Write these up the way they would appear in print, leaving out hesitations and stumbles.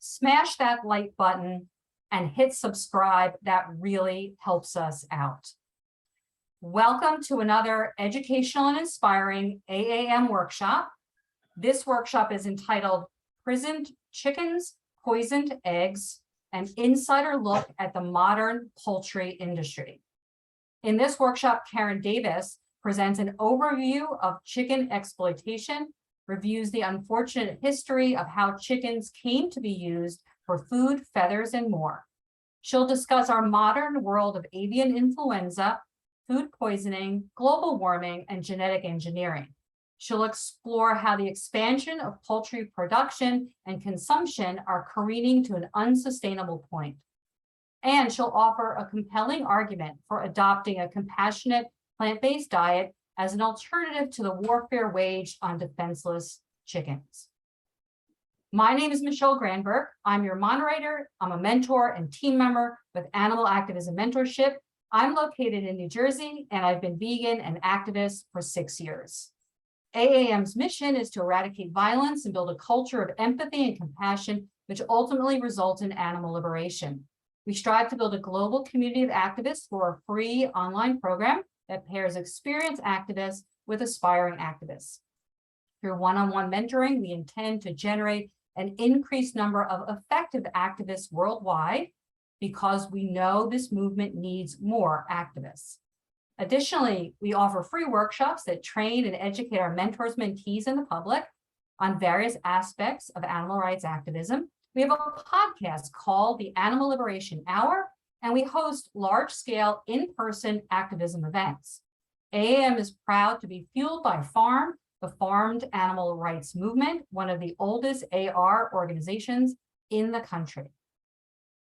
smash that like button and hit subscribe. That really helps us out. Welcome to another educational and inspiring AAM workshop. This workshop is entitled Prisoned Chickens, Poisoned Eggs, an insider look at the modern poultry industry. In this workshop, Karen Davis presents an overview of chicken exploitation, reviews the unfortunate history of how chickens came to be used for food, feathers, and more. She'll discuss our modern world of avian influenza, food poisoning, global warming, and genetic engineering. She'll explore how the expansion of poultry production and consumption are careening to an unsustainable point. And she'll offer a compelling argument for adopting a compassionate plant-based diet as an alternative to the warfare waged on defenseless chickens. My name is Michelle Granberg. I'm your moderator. I'm a mentor and team member with Animal Activism Mentorship. I'm located in New Jersey, and I've been vegan and activist for 6 years. AAM's mission is to eradicate violence and build a culture of empathy and compassion, which ultimately results in animal liberation. We strive to build a global community of activists for a free online program that pairs experienced activists with aspiring activists. Through one-on-one mentoring, we intend to generate an increased number of effective activists worldwide because we know this movement needs more activists. Additionally, we offer free workshops that train and educate our mentors, mentees, and the public on various aspects of animal rights activism. We have a podcast called the Animal Liberation Hour, and we host large-scale in-person activism events. AAM is proud to be fueled by FARM, the Farmed Animal Rights Movement, one of the oldest AR organizations in the country.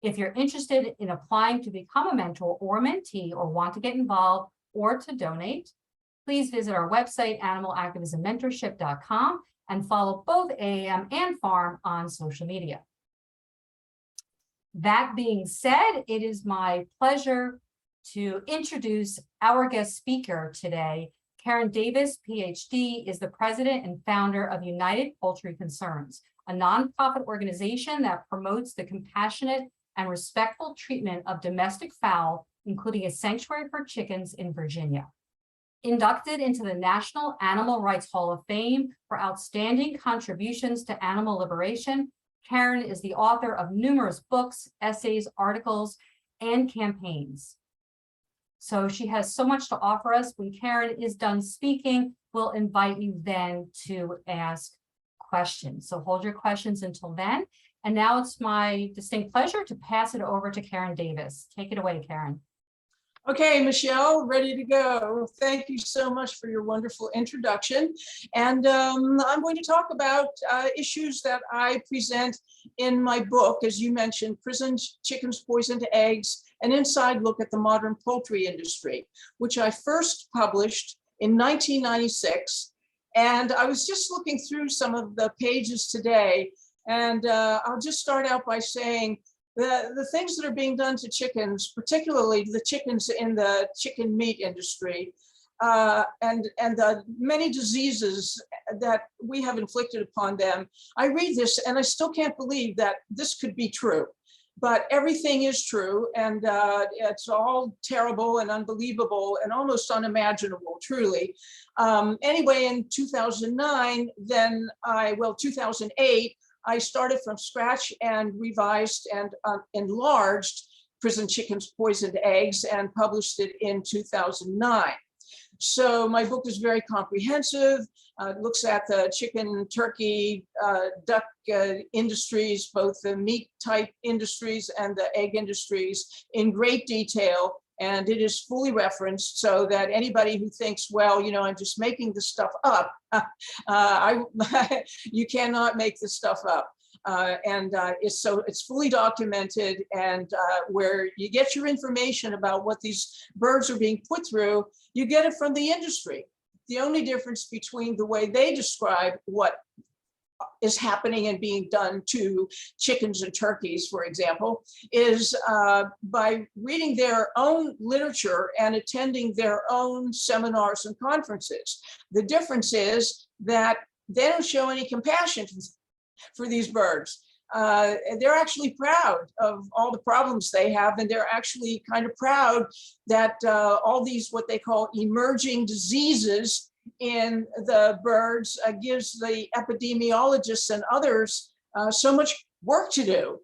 If you're interested in applying to become a mentor or mentee or want to get involved or to donate, please visit our website, animalactivismmentorship.com, and follow both AAM and FARM on social media. That being said, it is my pleasure to introduce our guest speaker today. Karen Davis, PhD, is the president and founder of United Poultry Concerns, a nonprofit organization that promotes the compassionate and respectful treatment of domestic fowl, including a sanctuary for chickens in Virginia. Inducted into the National Animal Rights Hall of Fame for outstanding contributions to animal liberation, Karen is the author of numerous books, essays, articles, and campaigns. So she has so much to offer us. When Karen is done speaking, we'll invite you then to ask questions. So hold your questions until then. And now it's my distinct pleasure to pass it over to Karen Davis. Take it away, Karen. Okay, Michelle, ready to go. Thank you so much for your wonderful introduction. And I'm going to talk about issues that I present in my book, as you mentioned, Prisoned Chickens, Poisoned Eggs, an inside look at the modern poultry industry, which I first published in 1996. And I was just looking through some of the pages today, and I'll just start out by saying the things that are being done to chickens, particularly the chickens in the chicken meat industry, and the many diseases that we have inflicted upon them. I read this and I still can't believe that this could be true, but everything is true, and it's all terrible and unbelievable and almost unimaginable, truly. Anyway, in 2009, 2008, I started from scratch and revised and enlarged Prisoned Chickens, Poisoned Eggs and published it in 2009. So my book is very comprehensive. It looks at the chicken, turkey, duck industries, both the meat type industries and the egg industries in great detail. And it is fully referenced so that anybody who thinks, well, you know, I'm just making this stuff up, you cannot make this stuff up. It's fully documented, and where you get your information about what these birds are being put through, you get it from the industry. The only difference between the way they describe what is happening and being done to chickens and turkeys, for example, is by reading their own literature and attending their own seminars and conferences. The difference is that they don't show any compassion for these birds. they're actually proud of all the problems they have, and they're actually kind of proud that all these what they call emerging diseases in the birds gives the epidemiologists and others so much work to do.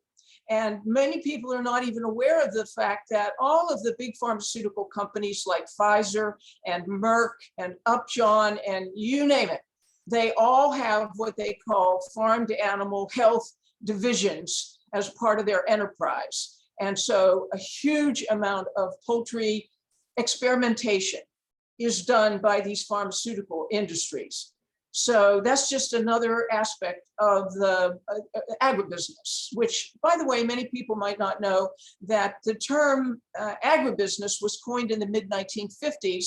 And many people are not even aware of the fact that all of the big pharmaceutical companies like Pfizer and Merck and Upjohn and you name it, they all have what they call farm to animal health divisions as part of their enterprise. And so a huge amount of poultry experimentation is done by these pharmaceutical industries. So that's just another aspect of the agribusiness, which, by the way, many people might not know that the term agribusiness was coined in the mid-1950s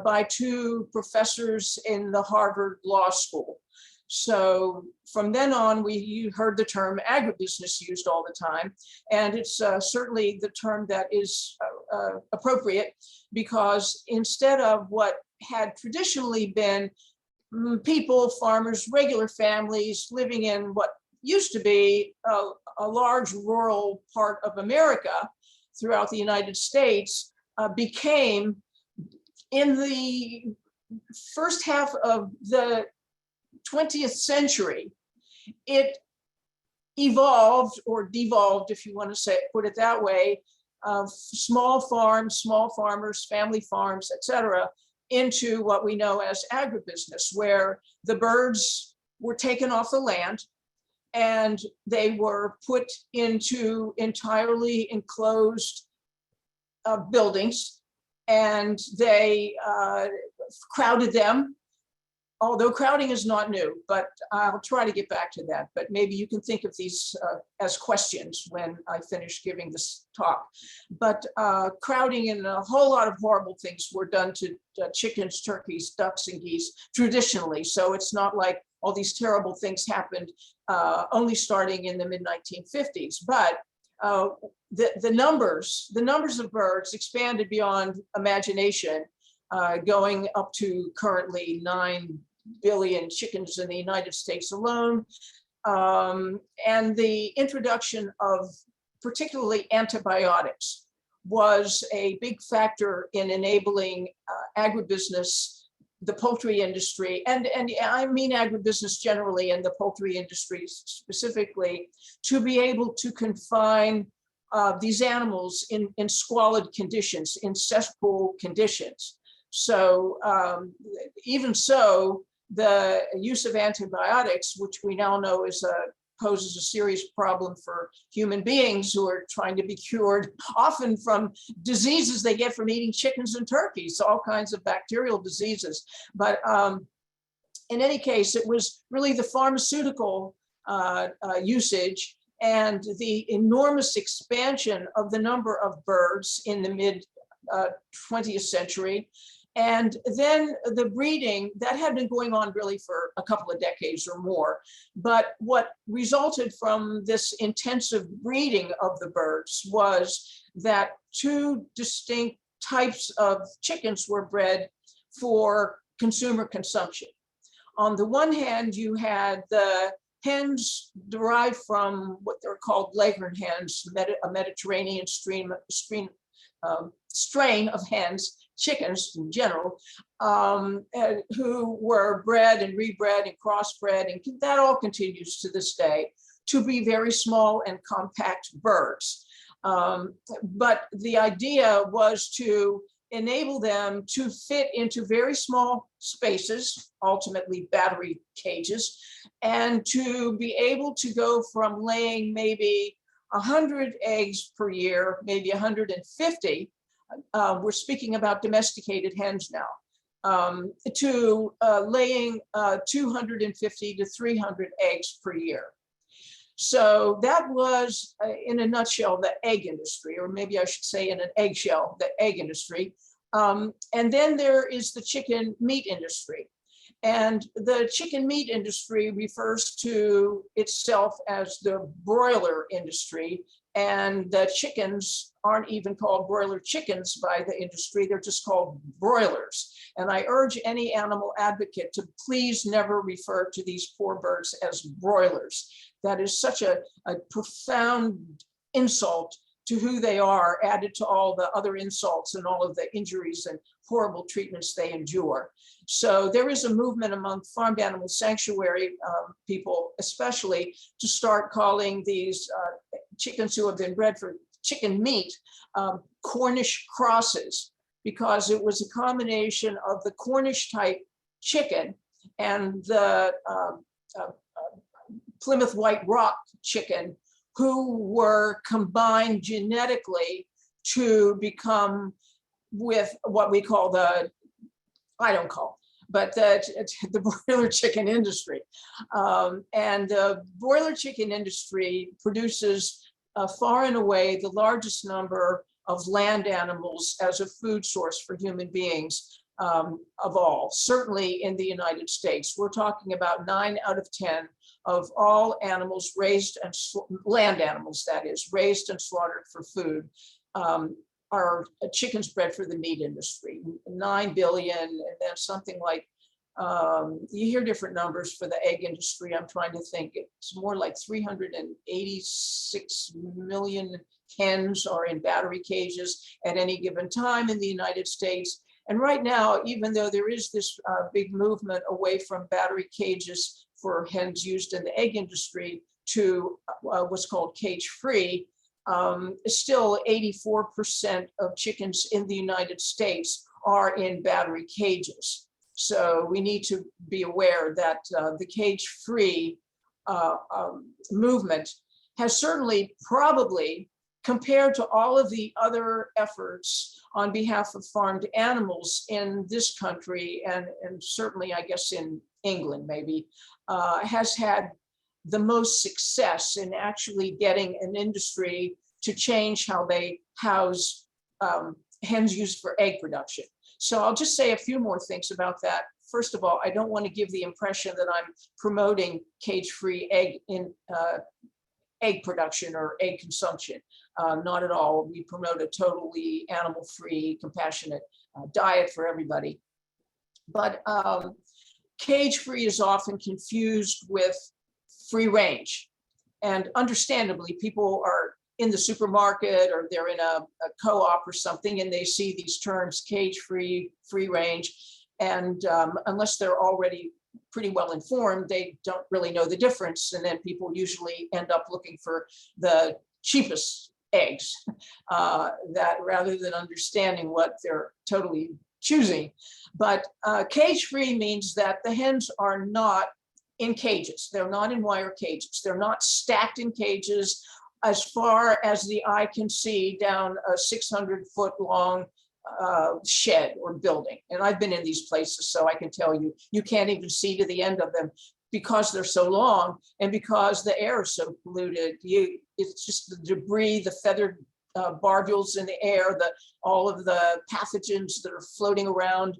by two professors in the Harvard Law School. So from then on, you heard the term agribusiness used all the time, and it's certainly the term that is appropriate, because instead of what had traditionally been people, farmers, regular families living in what used to be a large rural part of America throughout the United States, became, in the first half of the 20th century, it evolved or devolved, if you want to say, put it that way, small farms, small farmers, family farms, etc., into what we know as agribusiness, where the birds were taken off the land and they were put into entirely enclosed buildings, and they crowded them. Although crowding is not new, but I'll try to get back to that. But maybe you can think of these as questions when I finish giving this talk. But crowding and a whole lot of horrible things were done to chickens, turkeys, ducks, and geese traditionally. So it's not like all these terrible things happened only starting in the mid-1950s. But the numbers of birds expanded beyond imagination, going up to currently 9 billion chickens in the United States alone. And the introduction of particularly antibiotics was a big factor in enabling agribusiness, the poultry industry, and I mean agribusiness generally and the poultry industry specifically, to be able to confine these animals in squalid conditions, in cesspool conditions. So even so, the use of antibiotics, which we now know poses a serious problem for human beings who are trying to be cured, often from diseases they get from eating chickens and turkeys, all kinds of bacterial diseases. But in any case, it was really the pharmaceutical usage and the enormous expansion of the number of birds in the mid-20th century. And then the breeding that had been going on really for a couple of decades or more. But what resulted from this intensive breeding of the birds was that two distinct types of chickens were bred for consumer consumption. On the one hand, you had the hens derived from what they're called leghorn hens, a Mediterranean strain of hens, chickens in general, who were bred and rebred and crossbred, and that all continues to this day to be very small and compact birds. But the idea was to enable them to fit into very small spaces, ultimately battery cages, and to be able to go from laying maybe 100 eggs per year, maybe 150, we're speaking about domesticated hens now, to laying 250 to 300 eggs per year. So that was, in a nutshell, the egg industry, or maybe I should say in an eggshell, the egg industry. And then there is the chicken meat industry. And the chicken meat industry refers to itself as the broiler industry. And the chickens aren't even called broiler chickens by the industry, they're just called broilers. And I urge any animal advocate to please never refer to these poor birds as broilers. that is such a profound insult to who they are, added to all the other insults and all of the injuries and horrible treatments they endure. So there is a movement among farmed animal sanctuary people, especially, to start calling these chickens who have been bred for chicken meat Cornish crosses, because it was a combination of the Cornish type chicken and the Plymouth White Rock chicken, who were combined genetically to become with what we call the, I don't call, but the broiler chicken industry. And the broiler chicken industry produces far and away the largest number of land animals as a food source for human beings of all, certainly in the United States. We're talking about 9 out of 10 of all animals raised and land animals, that is, raised and slaughtered for food, are chickens bred for the meat industry. 9 billion, and then something like, you hear different numbers for the egg industry. I'm trying to think, it's more like 386 million hens are in battery cages at any given time in the United States. And right now, even though there is this big movement away from battery cages for hens used in the egg industry to what's called cage-free, still 84% of chickens in the United States are in battery cages. So we need to be aware that the cage-free movement has certainly probably, compared to all of the other efforts on behalf of farmed animals in this country, and certainly, I guess, in England maybe, has had the most success in actually getting an industry to change how they house hens used for egg production. So I'll just say a few more things about that. First of all, I don't want to give the impression that I'm promoting cage-free egg production or egg consumption. Not at all. We promote a totally animal-free, compassionate diet for everybody. But cage-free is often confused with free range. And understandably, people are in the supermarket or they're in a co-op or something, and they see these terms cage-free, free range. And unless they're already pretty well informed, they don't really know the difference. And then people usually end up looking for the cheapest eggs that rather than understanding what they're totally choosing. But cage-free means that the hens are not in cages. They're not in wire cages. They're not stacked in cages as far as the eye can see down a 600-foot long shed or building. And I've been in these places, so I can tell you, you can't even see to the end of them because they're so long and because the air is so polluted. It's just the debris, the feathered barbules in the air, all of the pathogens that are floating around.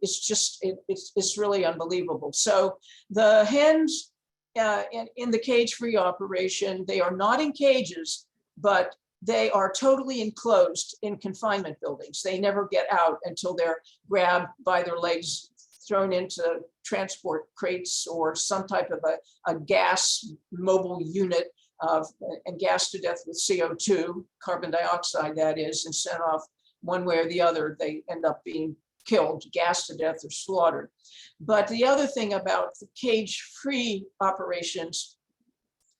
It's really unbelievable. So the hens in the cage-free operation, they are not in cages, but they are totally enclosed in confinement buildings. They never get out until they're grabbed by their legs, thrown into transport crates or some type of a gas mobile unit and gassed to death with CO2, carbon dioxide that is, and sent off one way or the other. They end up being killed, gassed to death, or slaughtered. But the other thing about the cage-free operations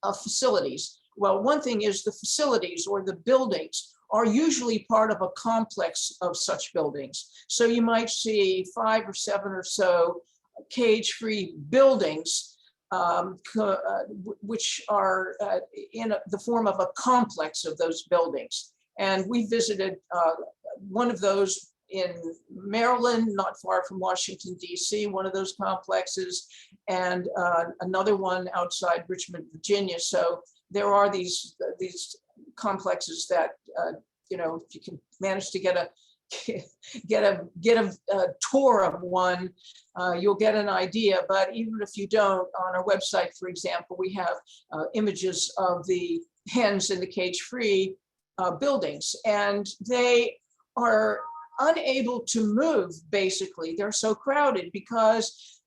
of facilities, well, one thing is the facilities or the buildings are usually part of a complex of such buildings. So you might see 5 or 7 or so cage-free buildings, which are in the form of a complex of those buildings. And we visited one of those in Maryland, not far from Washington, D.C., one of those complexes, and another one outside Richmond, Virginia. So there are these complexes that, if you can manage to get a tour of one, you'll get an idea. But even if you don't, on our website, for example, we have images of the hens in the cage-free buildings, and they are unable to move. Basically, they're so crowded because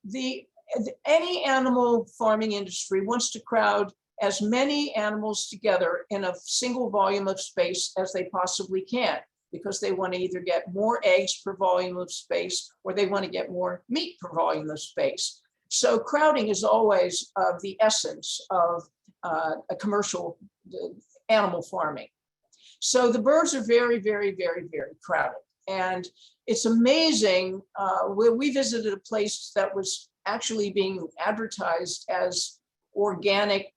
any animal farming industry wants to crowd as many animals together in a single volume of space as they possibly can, because they want to either get more eggs per volume of space or they want to get more meat per volume of space. So crowding is always the essence of a commercial animal farming. So the birds are very, very, very, very crowded. And it's amazing. We visited a place that was actually being advertised as organic,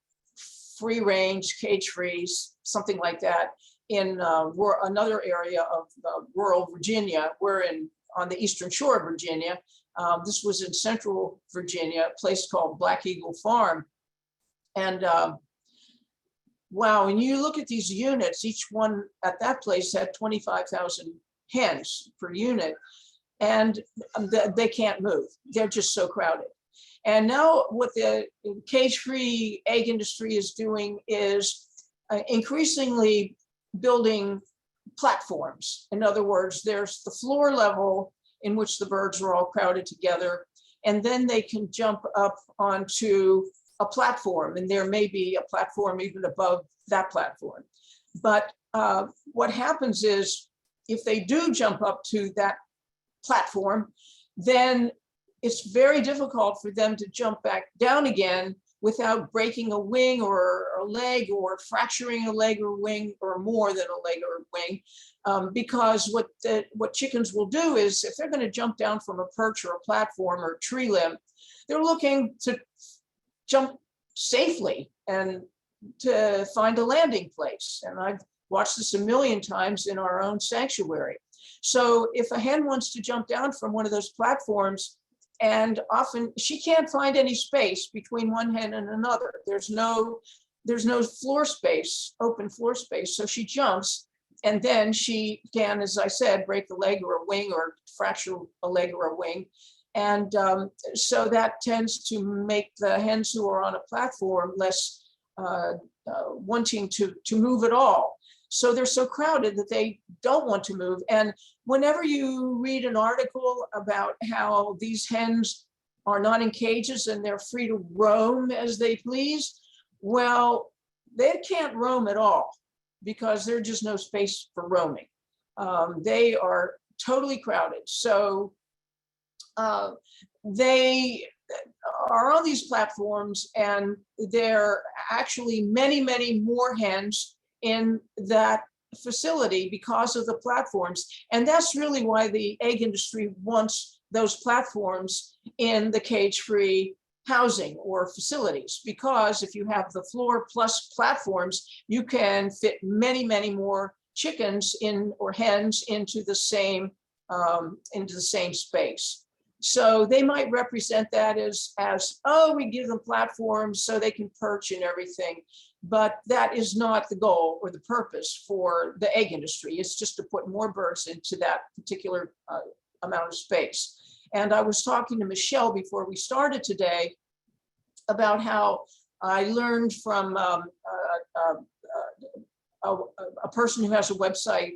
free range, cage free, something like that, in another area of rural Virginia. We're on the eastern shore of Virginia. This was in central Virginia, a place called Black Eagle Farm. And wow, when you look at these units, each one at that place had 25,000 hens per unit, and they can't move. They're just so crowded. And now what the cage-free egg industry is doing is increasingly building platforms. In other words, there's the floor level in which the birds are all crowded together, and then they can jump up onto a platform, and there may be a platform even above that platform. But what happens is, if they do jump up to that platform, then it's very difficult for them to jump back down again without breaking a wing or a leg, or fracturing a leg or wing, or more than a leg or a wing. Because what chickens will do is, if they're going to jump down from a perch or a platform or a tree limb, they're looking to jump safely and to find a landing place. And I've watched this a million times in our own sanctuary. So if a hen wants to jump down from one of those platforms, and often she can't find any space between one hen and another, there's no floor space, open floor space. So she jumps, and then she can, as I said, break a leg or a wing, or fracture a leg or a wing. And so that tends to make the hens who are on a platform less wanting to move at all. So they're so crowded that they don't want to move. And whenever you read an article about how these hens are not in cages and they're free to roam as they please, well, they can't roam at all, because there's just no space for roaming. They are totally crowded. So they are on these platforms, and there are actually many, many more hens in that facility because of the platforms. And that's really why the egg industry wants those platforms in the cage-free housing or facilities, because if you have the floor plus platforms, you can fit many, many more chickens in, or hens, into the same space. So they might represent that as, oh, we give them platforms so they can perch and everything. But that is not the goal or the purpose for the egg industry. It's just to put more birds into that particular amount of space. And I was talking to Michelle before we started today about how I learned from a person who has a website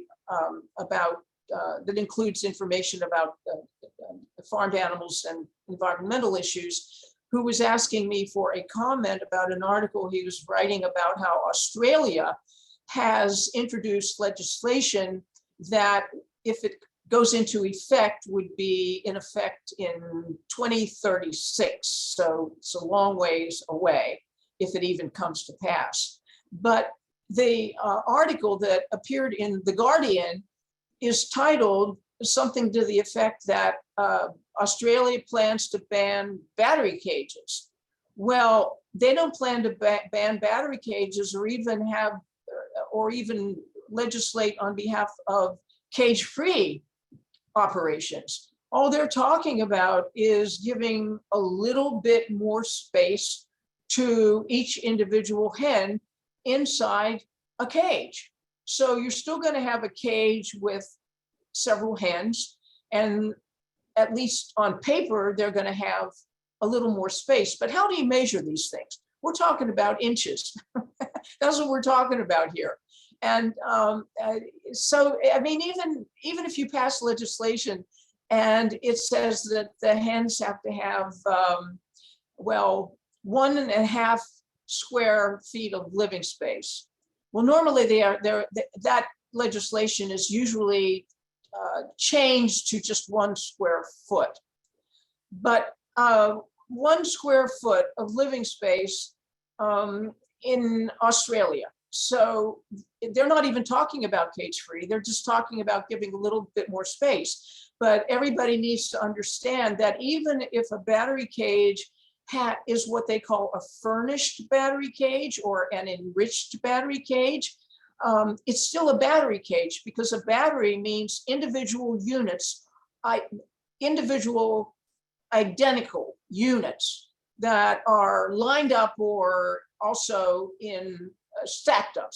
about that includes information about farmed animals and environmental issues, who was asking me for a comment about an article he was writing about how Australia has introduced legislation that, if it goes into effect, would be in effect in 2036. So it's a long ways away, if it even comes to pass. But the article that appeared in The Guardian is titled something to the effect that Australia plans to ban battery cages. Well, they don't plan to ban battery cages, or even legislate on behalf of cage-free operations. All they're talking about is giving a little bit more space to each individual hen inside a cage. So you're still going to have a cage with several hens, and at least on paper, they're going to have a little more space. But how do you measure these things? We're talking about inches. That's what we're talking about here. And so, I mean, even if you pass legislation and it says that the hens have to have, well, 1.5 square feet of living space. Well, normally that legislation is usually changed to just 1 square foot. But 1 square foot of living space in Australia. So they're not even talking about cage-free. They're just talking about giving a little bit more space. But everybody needs to understand that even if a battery cage is what they call a furnished battery cage or an enriched battery cage, it's still a battery cage, because a battery means individual units, individual identical units that are lined up or also in stacked up,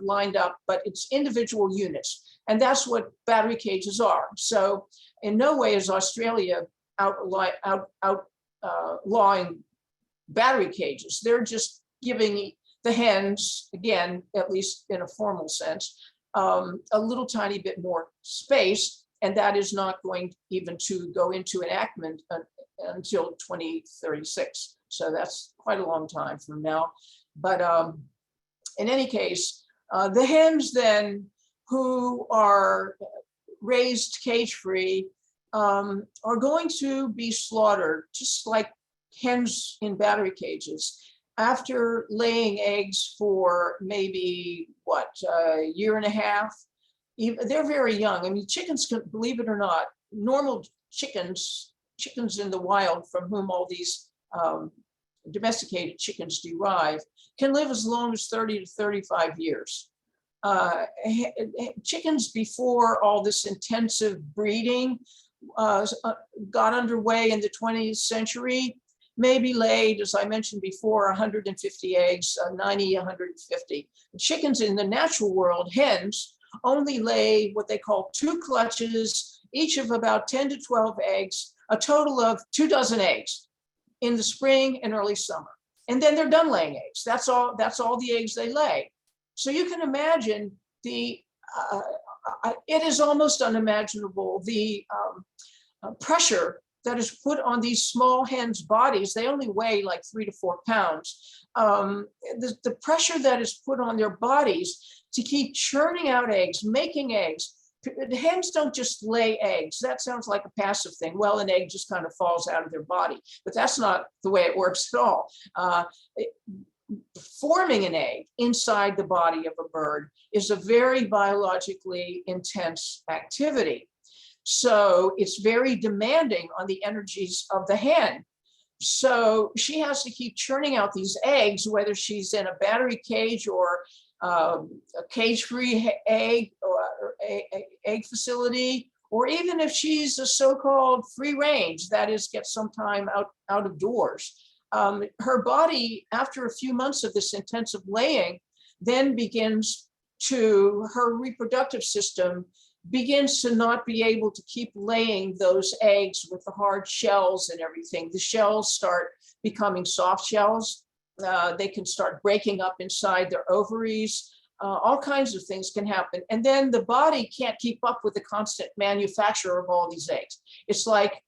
lined up, but it's individual units. And that's what battery cages are. So in no way is Australia outlawing battery cages. They're just giving the hens, again, at least in a formal sense, a little tiny bit more space. And that is not going even to go into enactment until 2036. So that's quite a long time from now. But in any case, the hens then who are raised cage-free are going to be slaughtered just like hens in battery cages after laying eggs for maybe, what, a year and a half? They're very young. I mean, chickens, can, believe it or not, normal chickens in the wild from whom all these domesticated chickens derive can live as long as 30 to 35 years. Chickens before all this intensive breeding got underway in the 20th century, maybe laid, as I mentioned before, 150 eggs, 90, 150. Chickens in the natural world, hens, only lay what they call 2 clutches, each of about 10 to 12 eggs, a total of 24 eggs in the spring and early summer. And then they're done laying eggs. That's all the eggs they lay. So you can imagine it is almost unimaginable, the pressure that is put on these small hens' bodies. They only weigh like 3 to 4 pounds. The pressure that is put on their bodies to keep churning out eggs, making eggs. The hens don't just lay eggs. That sounds like a passive thing. Well, an egg just kind of falls out of their body, but that's not the way it works at all. Forming an egg inside the body of a bird is a very biologically intense activity. So it's very demanding on the energies of the hen. So she has to keep churning out these eggs, whether she's in a battery cage or a cage-free egg or egg facility, or even if she's a so-called free range, that is, get some time out of doors. Her body, after a few months of this intensive laying, then her reproductive system begins to not be able to keep laying those eggs with the hard shells and everything. The shells start becoming soft shells. They can start breaking up inside their ovaries. All kinds of things can happen. And then the body can't keep up with the constant manufacture of all these eggs. It's like,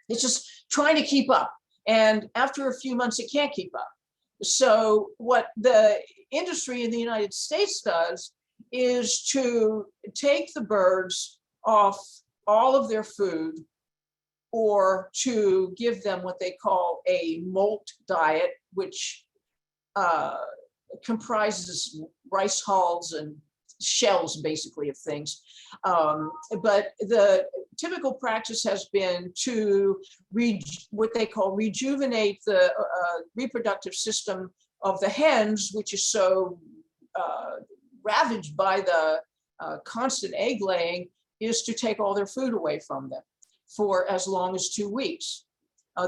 it's just trying to keep up. And after a few months, it can't keep up. So what the industry in the United States does is to take the birds off all of their food, or to give them what they call a molt diet, which comprises rice hulls and shells, basically, of things. But the typical practice has been to what they call rejuvenate the reproductive system of the hens, which is so ravaged by the constant egg laying, is to take all their food away from them for as long as 2 weeks.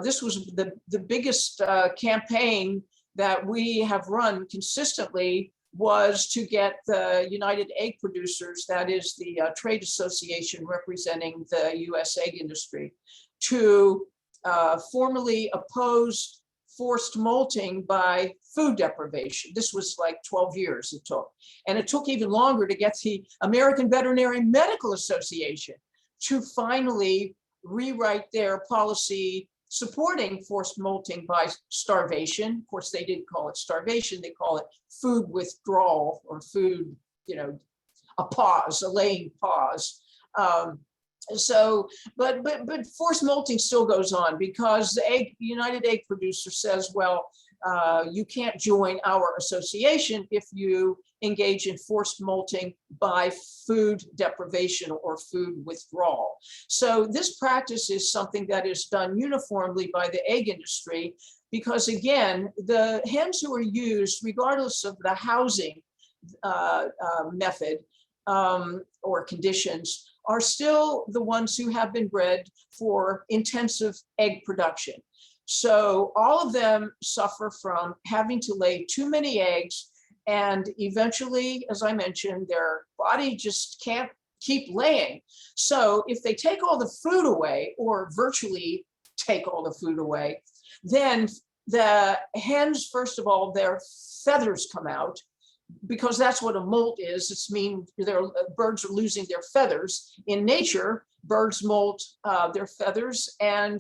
This was the biggest campaign that we have run consistently, was to get the United Egg Producers, that is the trade association representing the US egg industry, to formally oppose forced molting by food deprivation. This was like 12 years it took. And it took even longer to get the American Veterinary Medical Association to finally rewrite their policy supporting forced molting by starvation. Of course, they didn't call it starvation, they call it food withdrawal, or food, a pause, a laying pause. But forced molting still goes on, because the United Egg Producer says, well, you can't join our association if you engage in forced molting by food deprivation or food withdrawal. So this practice is something that is done uniformly by the egg industry, because again, the hens who are used, regardless of the housing method or conditions, are still the ones who have been bred for intensive egg production. So all of them suffer from having to lay too many eggs, and eventually, as I mentioned, their body just can't keep laying. So if they take all the food away, or virtually take all the food away, then the hens, first of all, their feathers come out, because that's what a molt is. It's mean their birds are losing their feathers. In nature, birds molt their feathers, and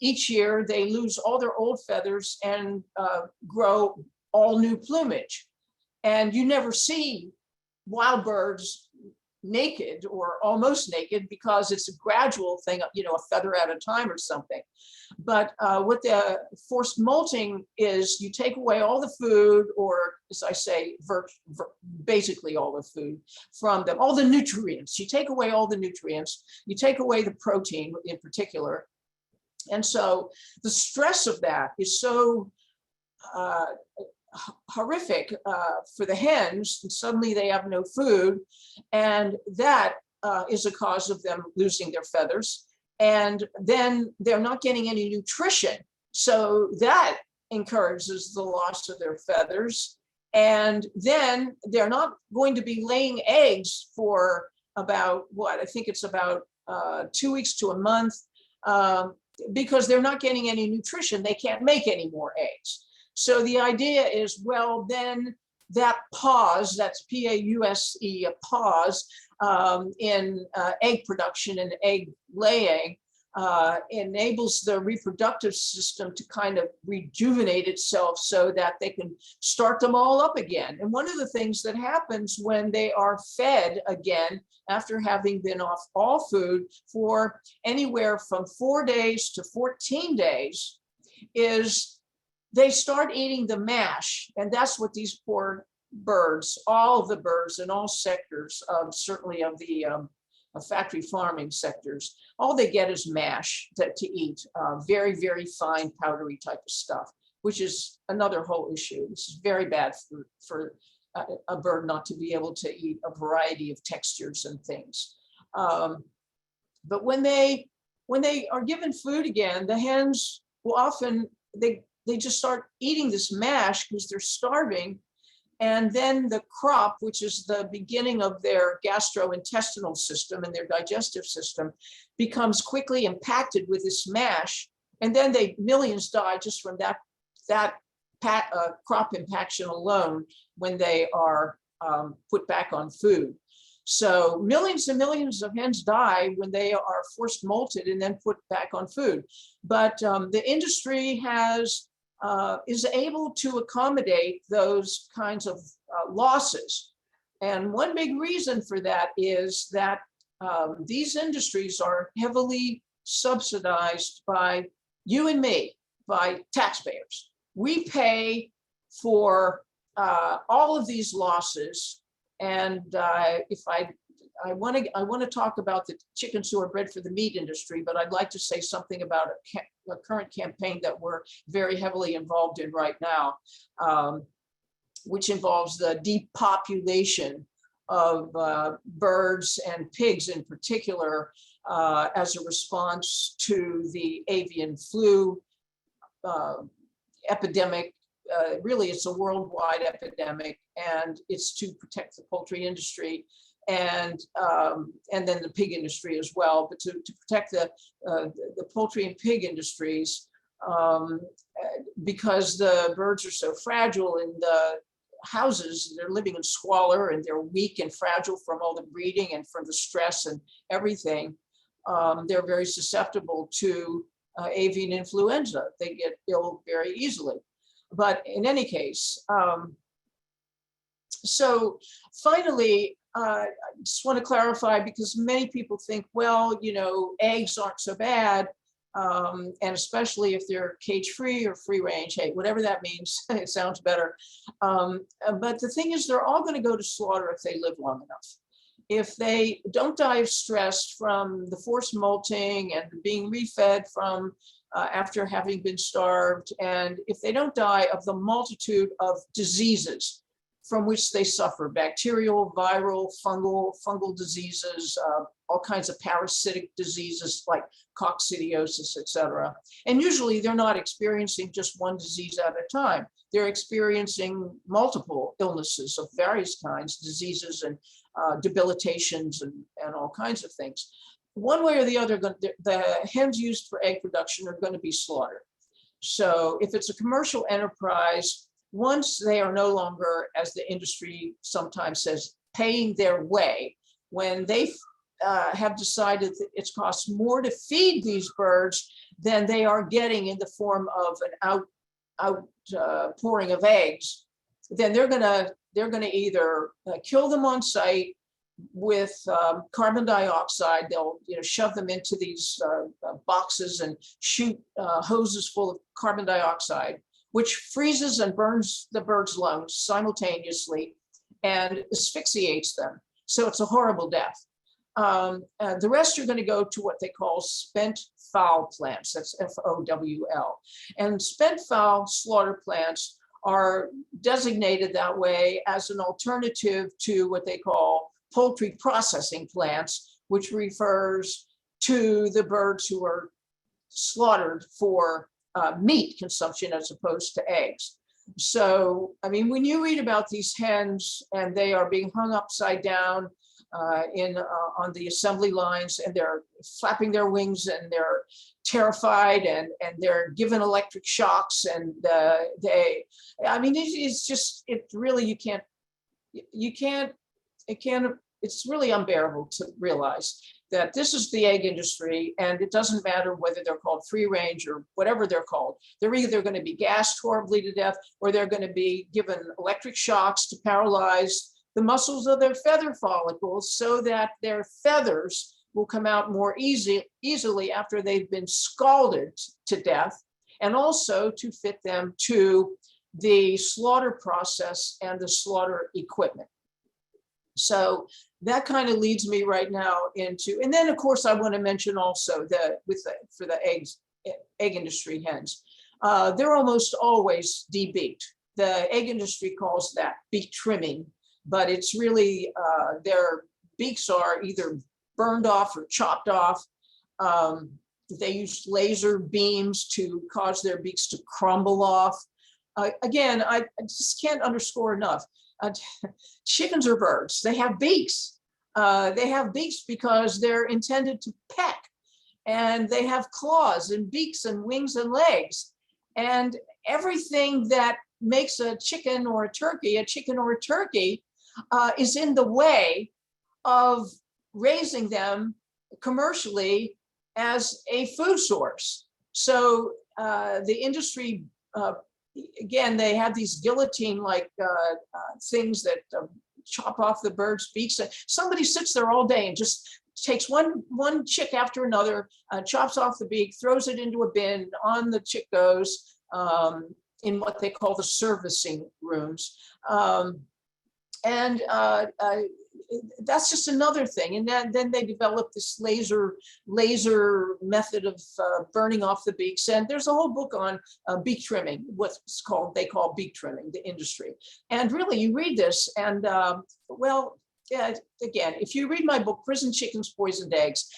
each year they lose all their old feathers and grow all new plumage. And you never see wild birds naked or almost naked, because it's a gradual thing, a feather at a time or something. But what the forced molting is, you take away all the food, or as I say, basically all the food from them, all the nutrients. You take away all the nutrients, you take away the protein in particular. And so the stress of that is so horrific for the hens, and suddenly they have no food, and that is a cause of them losing their feathers, and then they're not getting any nutrition, so that encourages the loss of their feathers, and then they're not going to be laying eggs for about I think it's about 2 weeks to a month, because they're not getting any nutrition. They can't make any more eggs. So the idea is, well, then that pause, that's P-A-U-S-E, a pause in egg production and egg laying, enables the reproductive system to kind of rejuvenate itself so that they can start them all up again. And one of the things that happens when they are fed again, after having been off all food for anywhere from 4 days to 14 days, is they start eating the mash. And that's what these poor birds, all of the birds in all sectors, certainly of the factory farming sectors, all they get is mash to eat, very, very fine powdery type of stuff, which is another whole issue. This is very bad for a bird not to be able to eat a variety of textures and things. But when they are given food again, the hens will often, they just start eating this mash because they're starving. And then the crop, which is the beginning of their gastrointestinal system and their digestive system, becomes quickly impacted with this mash. And then millions die just from that crop impaction alone when they are put back on food. So millions and millions of hens die when they are forced molted and then put back on food. But the industry is able to accommodate those kinds of losses. And one big reason for that is that these industries are heavily subsidized by you and me, by taxpayers. We pay for all of these losses. And if I want to talk about the chickens who are bred for the meat industry, but I'd like to say something about a current campaign that we're very heavily involved in right now, which involves the depopulation of birds and pigs in particular as a response to the avian flu epidemic. Really, it's a worldwide epidemic, and it's to protect the poultry industry and then the pig industry as well, but to protect the poultry and pig industries, because the birds are so fragile in the houses. They're living in squalor, and they're weak and fragile from all the breeding and from the stress and everything. They're very susceptible to avian influenza. They get ill very easily. But in any case, so finally, I just want to clarify, because many people think, well, you know, eggs aren't so bad, and especially if they're cage-free or free-range, hey, whatever that means, it sounds better. But the thing is, they're all going to go to slaughter if they live long enough. If they don't die of stress from the forced molting and being refed from after having been starved, and if they don't die of the multitude of diseases from which they suffer, bacterial, viral, fungal diseases, all kinds of parasitic diseases like coccidiosis, etc. And usually they're not experiencing just one disease at a time. They're experiencing multiple illnesses of various kinds, diseases and debilitations and all kinds of things. One way or the other, the hens used for egg production are going to be slaughtered. So if it's a commercial enterprise, once they are no longer, as the industry sometimes says, paying their way, when they have decided that it costs more to feed these birds than they are getting in the form of an outpouring of eggs, then they're gonna either kill them on site with carbon dioxide. They'll shove them into these boxes and shoot hoses full of carbon dioxide, which freezes and burns the bird's lungs simultaneously and asphyxiates them. So it's a horrible death. The rest are going to go to what they call spent fowl plants. That's FOWL. And spent fowl slaughter plants are designated that way as an alternative to what they call poultry processing plants, which refers to the birds who are slaughtered for meat consumption as opposed to eggs. So, I mean, when you read about these hens and they are being hung upside down on the assembly lines, and they're flapping their wings and they're terrified and they're given electric shocks, and I mean, it really, it's really unbearable to realize that this is the egg industry, and it doesn't matter whether they're called free range or whatever they're called. They're either going to be gassed horribly to death, or they're going to be given electric shocks to paralyze the muscles of their feather follicles so that their feathers will come out more easily after they've been scalded to death, and also to fit them to the slaughter process and the slaughter equipment. So that kind of leads me right now into, and then of course I want to mention also for the egg industry hens, they're almost always debeaked. The egg industry calls that beak trimming, but it's really their beaks are either burned off or chopped off. They use laser beams to cause their beaks to crumble off. Again, I just can't underscore enough. Chickens are birds. They have beaks. They have beaks because they're intended to peck, and they have claws and beaks and wings and legs. And everything that makes a chicken or a turkey is in the way of raising them commercially as a food source. So the industry, again, they have these guillotine-like things that chop off the bird's beaks. Somebody sits there all day and just takes one chick after another, chops off the beak, throws it into a bin, on the chick goes in what they call the servicing rooms. And that's just another thing. And then they develop this laser method of burning off the beaks. And there's a whole book on beak trimming, they call beak trimming, the industry. And really, you read this, and well, yeah, again, if you read my book, Prison Chickens, Poisoned Eggs,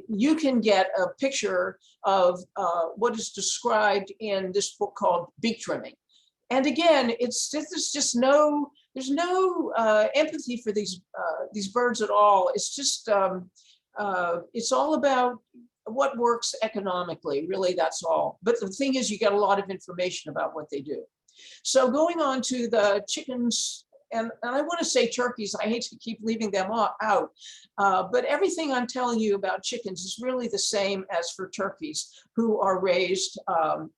you can get a picture of what is described in this book called Beak Trimming. And again, there's no empathy for these birds at all. It's just, it's all about what works economically, really, that's all. But the thing is, you get a lot of information about what they do. So going on to the chickens and I want to say turkeys, I hate to keep leaving them out, but everything I'm telling you about chickens is really the same as for turkeys who are raised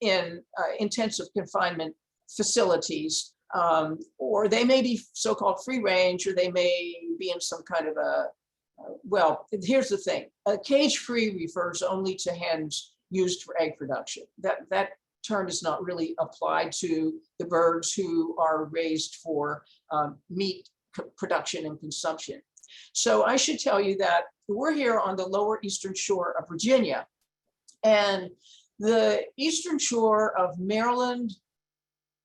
in intensive confinement facilities, or they may be so-called free range, or they may be in some kind of a, well, here's the thing, cage-free refers only to hens used for egg production. That term is not really applied to the birds who are raised for meat production and consumption. So I should tell you that we're here on the lower eastern shore of Virginia, and the eastern shore of Maryland,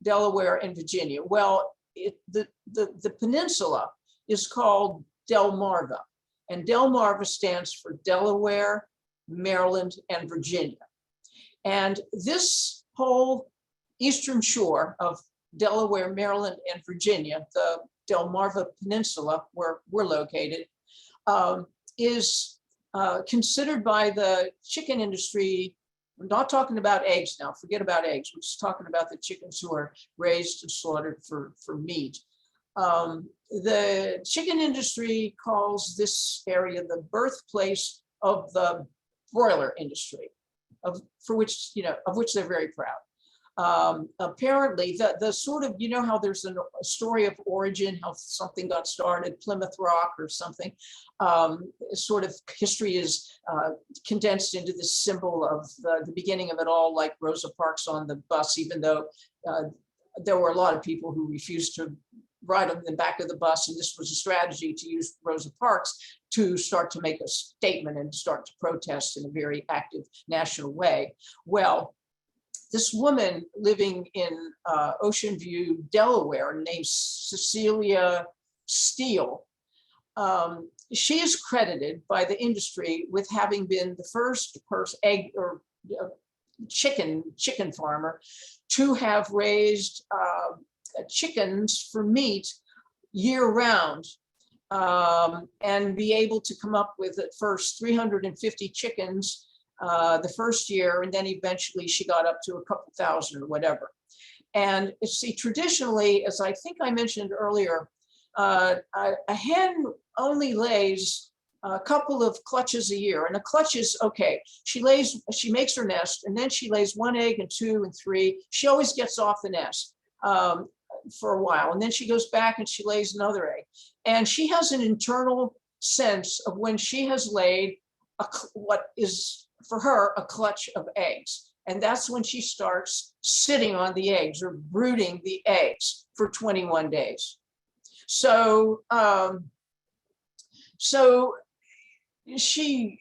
Delaware, and Virginia. Well, the peninsula is called Delmarva, and Delmarva stands for Delaware, Maryland, and Virginia. And this whole eastern shore of Delaware, Maryland, and Virginia, the Delmarva Peninsula, where we're located, is considered by the chicken industry. We're not talking about eggs now, forget about eggs. We're just talking about the chickens who are raised and slaughtered for meat. The chicken industry calls this area the birthplace of the broiler industry, of which they're very proud. Apparently, the sort of, you know how there's a story of origin, how something got started, Plymouth Rock or something. Sort of history is condensed into this symbol of the beginning of it all, like Rosa Parks on the bus, even though there were a lot of people who refused to ride on the back of the bus, and this was a strategy to use Rosa Parks to start to make a statement and start to protest in a very active national way. Well, this woman living in Ocean View, Delaware, named Cecilia Steele, she is credited by the industry with having been the first egg or chicken farmer to have raised chickens for meat year-round, and be able to come up with at first 350 chickens the first year, and then eventually she got up to a couple thousand or whatever. And see, traditionally, as I think I mentioned earlier, a hen only lays a couple of clutches a year, and a clutch is okay. She makes her nest, and then she lays 1 egg and 2 and 3. She always gets off the nest for a while, and then she goes back and she lays another egg. And she has an internal sense of when she has laid what is for her a clutch of eggs. And that's when she starts sitting on the eggs or brooding the eggs for 21 days. So, she's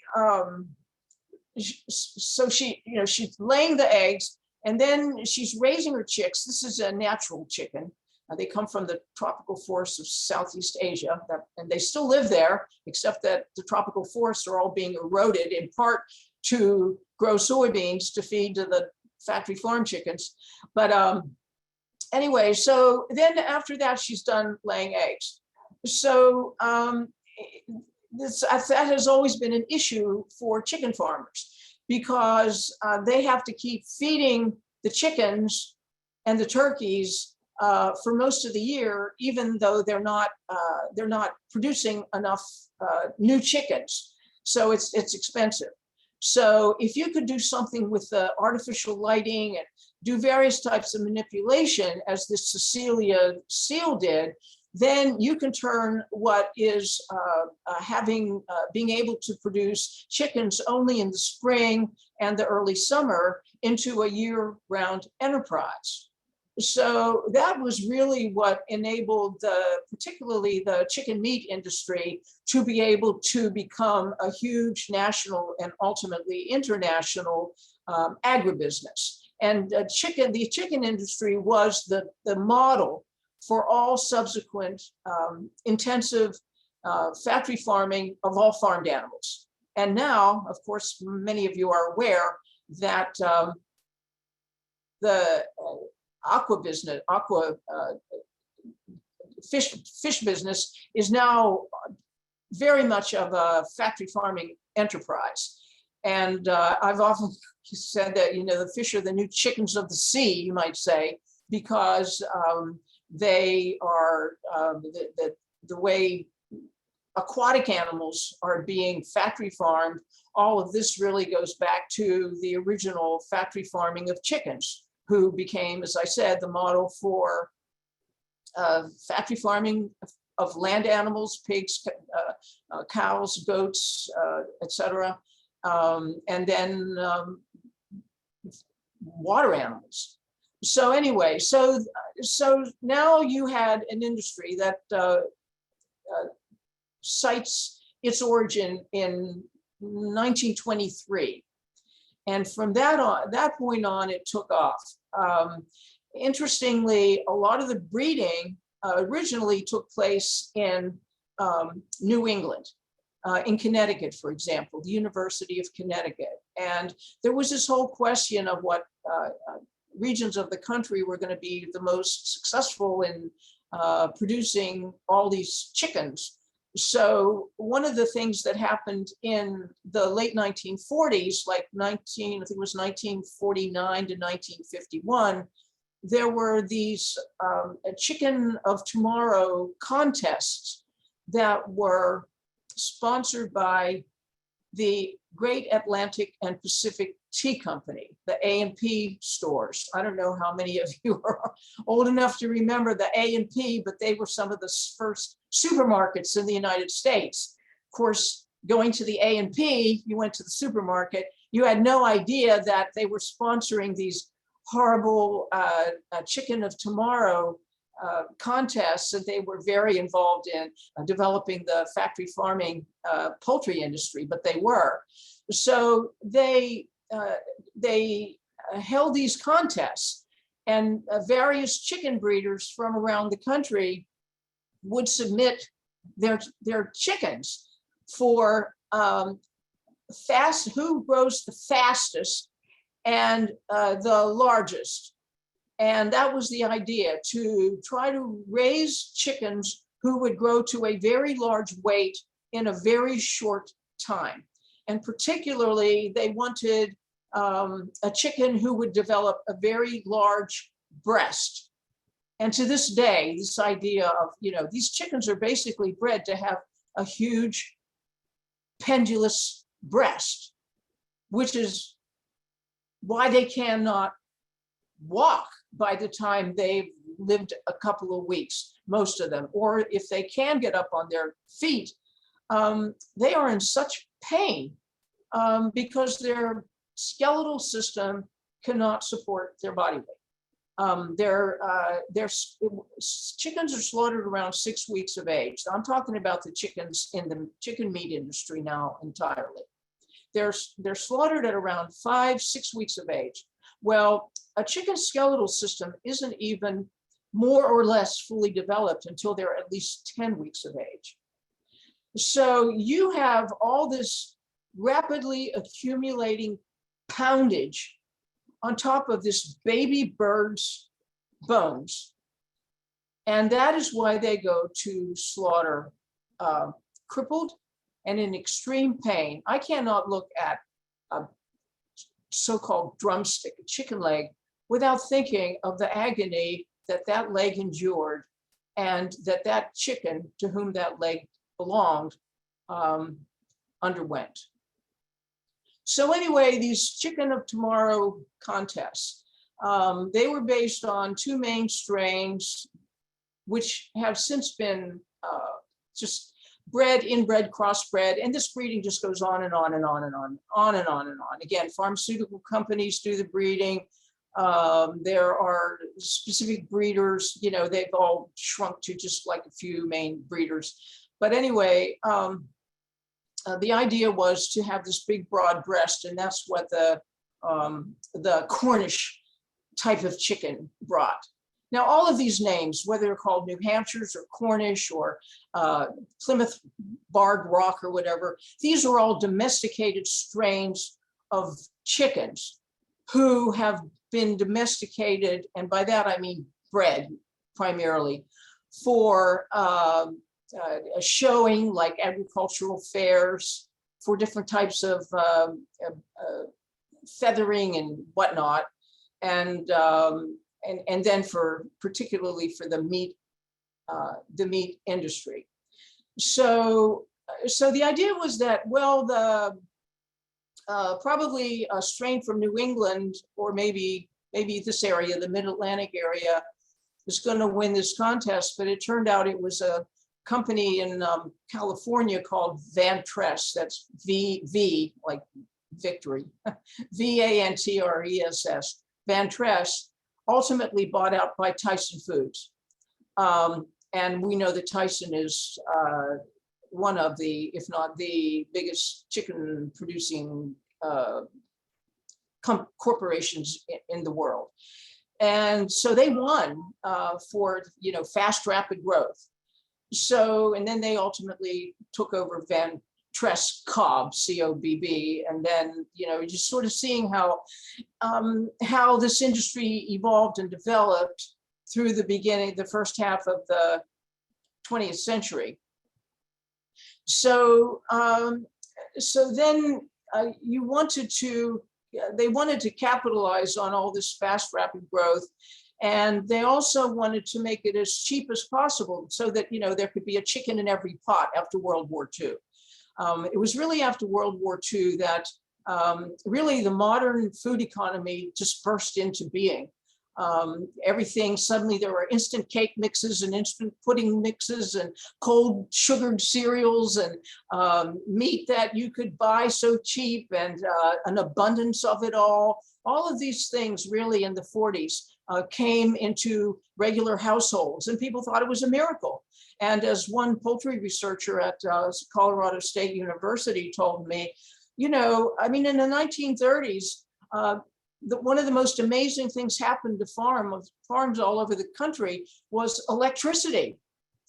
laying the eggs, and then she's raising her chicks. This is a natural chicken. They come from the tropical forests of Southeast Asia, and they still live there, except that the tropical forests are all being eroded in part to grow soybeans to feed to the factory farm chickens. But anyway, so then after that, she's done laying eggs. So that has always been an issue for chicken farmers, because they have to keep feeding the chickens and the turkeys for most of the year, even though they're not producing enough new chickens. So it's expensive. So if you could do something with the artificial lighting and do various types of manipulation, as this Cecilia Steele did, then you can turn what is being able to produce chickens only in the spring and the early summer into a year-round enterprise. So that was really what enabled particularly the chicken meat industry to be able to become a huge national and ultimately international agribusiness. And the chicken industry was the model for all subsequent intensive factory farming of all farmed animals. And now, of course, many of you are aware that the fish business is now very much of a factory farming enterprise. And I've often said that, the fish are the new chickens of the sea, you might say, because they are the way aquatic animals are being factory farmed. All of this really goes back to the original factory farming of chickens, who became, as I said, the model for factory farming of land animals, pigs, cows, goats, etc., and then water animals. So anyway, so now you had an industry that cites its origin in 1923, and from that point on, it took off. Interestingly, a lot of the breeding originally took place in New England, in Connecticut, for example, the University of Connecticut. And there was this whole question of what regions of the country were going to be the most successful in producing all these chickens. So one of the things that happened in the late 1940s, like I think it was 1949 to 1951, there were these Chicken of Tomorrow contests that were sponsored by the Great Atlantic and Pacific Tea Company, the A&P stores. I don't know how many of you are old enough to remember the A&P, but they were some of the first supermarkets in the United States. Of course, going to the A&P, you went to the supermarket, you had no idea that they were sponsoring these horrible Chicken of Tomorrow contests, and they were very involved in developing the factory farming poultry industry, but they were. So they held these contests, and various chicken breeders from around the country would submit their chickens for who grows the fastest and the largest. And that was the idea, to try to raise chickens who would grow to a very large weight in a very short time. And particularly, they wanted a chicken who would develop a very large breast. And to this day, this idea of, these chickens are basically bred to have a huge pendulous breast, which is why they cannot walk by the time they've lived a couple of weeks, most of them. Or if they can get up on their feet, they are in such pain because their skeletal system cannot support their body weight. Their chickens are slaughtered around 6 weeks of age. I'm talking about the chickens in the chicken meat industry now entirely. They're slaughtered at around 5-6 weeks of age. Well, a chicken's skeletal system isn't even more or less fully developed until they're at least 10 weeks of age. So you have all this rapidly accumulating poundage on top of this baby bird's bones. And that is why they go to slaughter crippled and in extreme pain. I cannot look at a so-called drumstick, a chicken leg, without thinking of the agony that that leg endured, and that chicken to whom that leg belonged underwent. So anyway, these Chicken of Tomorrow contests, they were based on two main strains, which have since been just bred, inbred, crossbred, and this breeding just goes on and on and on and on, on and on and on. Again, pharmaceutical companies do the breeding. There are specific breeders, they've all shrunk to just like a few main breeders. But anyway, the idea was to have this big broad breast, and that's what the Cornish type of chicken brought. Now, all of these names, whether they're called New Hampshires or Cornish or Plymouth Barred Rock or whatever, these are all domesticated strains of chickens who have been domesticated, and by that I mean bred primarily, for showing, like agricultural fairs, for different types of feathering and whatnot, and and then particularly for the meat industry. So the idea was that, well, probably a strain from New England, or maybe this area, the Mid-Atlantic area, was going to win this contest, but it turned out it was a company in California called Van Tress. That's V like victory, VANTRESS. Van Tress, ultimately bought out by Tyson Foods. And we know that Tyson is one of the, if not the biggest chicken producing corporations in the world. And so they won for, fast, rapid growth. So, and then they ultimately took over Van Tress Cobb, COBB, and then, just sort of seeing how this industry evolved and developed through the first half of the 20th century. So, then they wanted to capitalize on all this fast, rapid growth. And they also wanted to make it as cheap as possible so that, there could be a chicken in every pot after World War II. It was really after World War II that really the modern food economy just burst into being. Everything, suddenly there were instant cake mixes and instant pudding mixes and cold sugared cereals and meat that you could buy so cheap, and an abundance of it all. All of these things really in the 40s came into regular households, and people thought it was a miracle. And as one poultry researcher at Colorado State University told me, in the 1930s, one of the most amazing things happened to farms all over the country was electricity.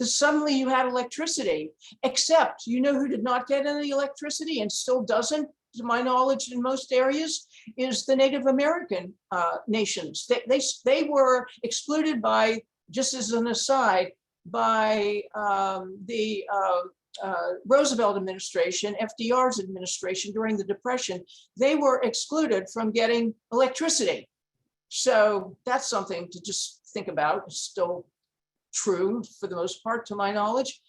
Suddenly you had electricity, except who did not get any electricity and still doesn't, to my knowledge, in most areas, is the Native American nations. They were excluded by, just as an aside, by the Roosevelt administration, FDR's administration during the Depression. They were excluded from getting electricity. So that's something to just think about. It's still true for the most part, to my knowledge.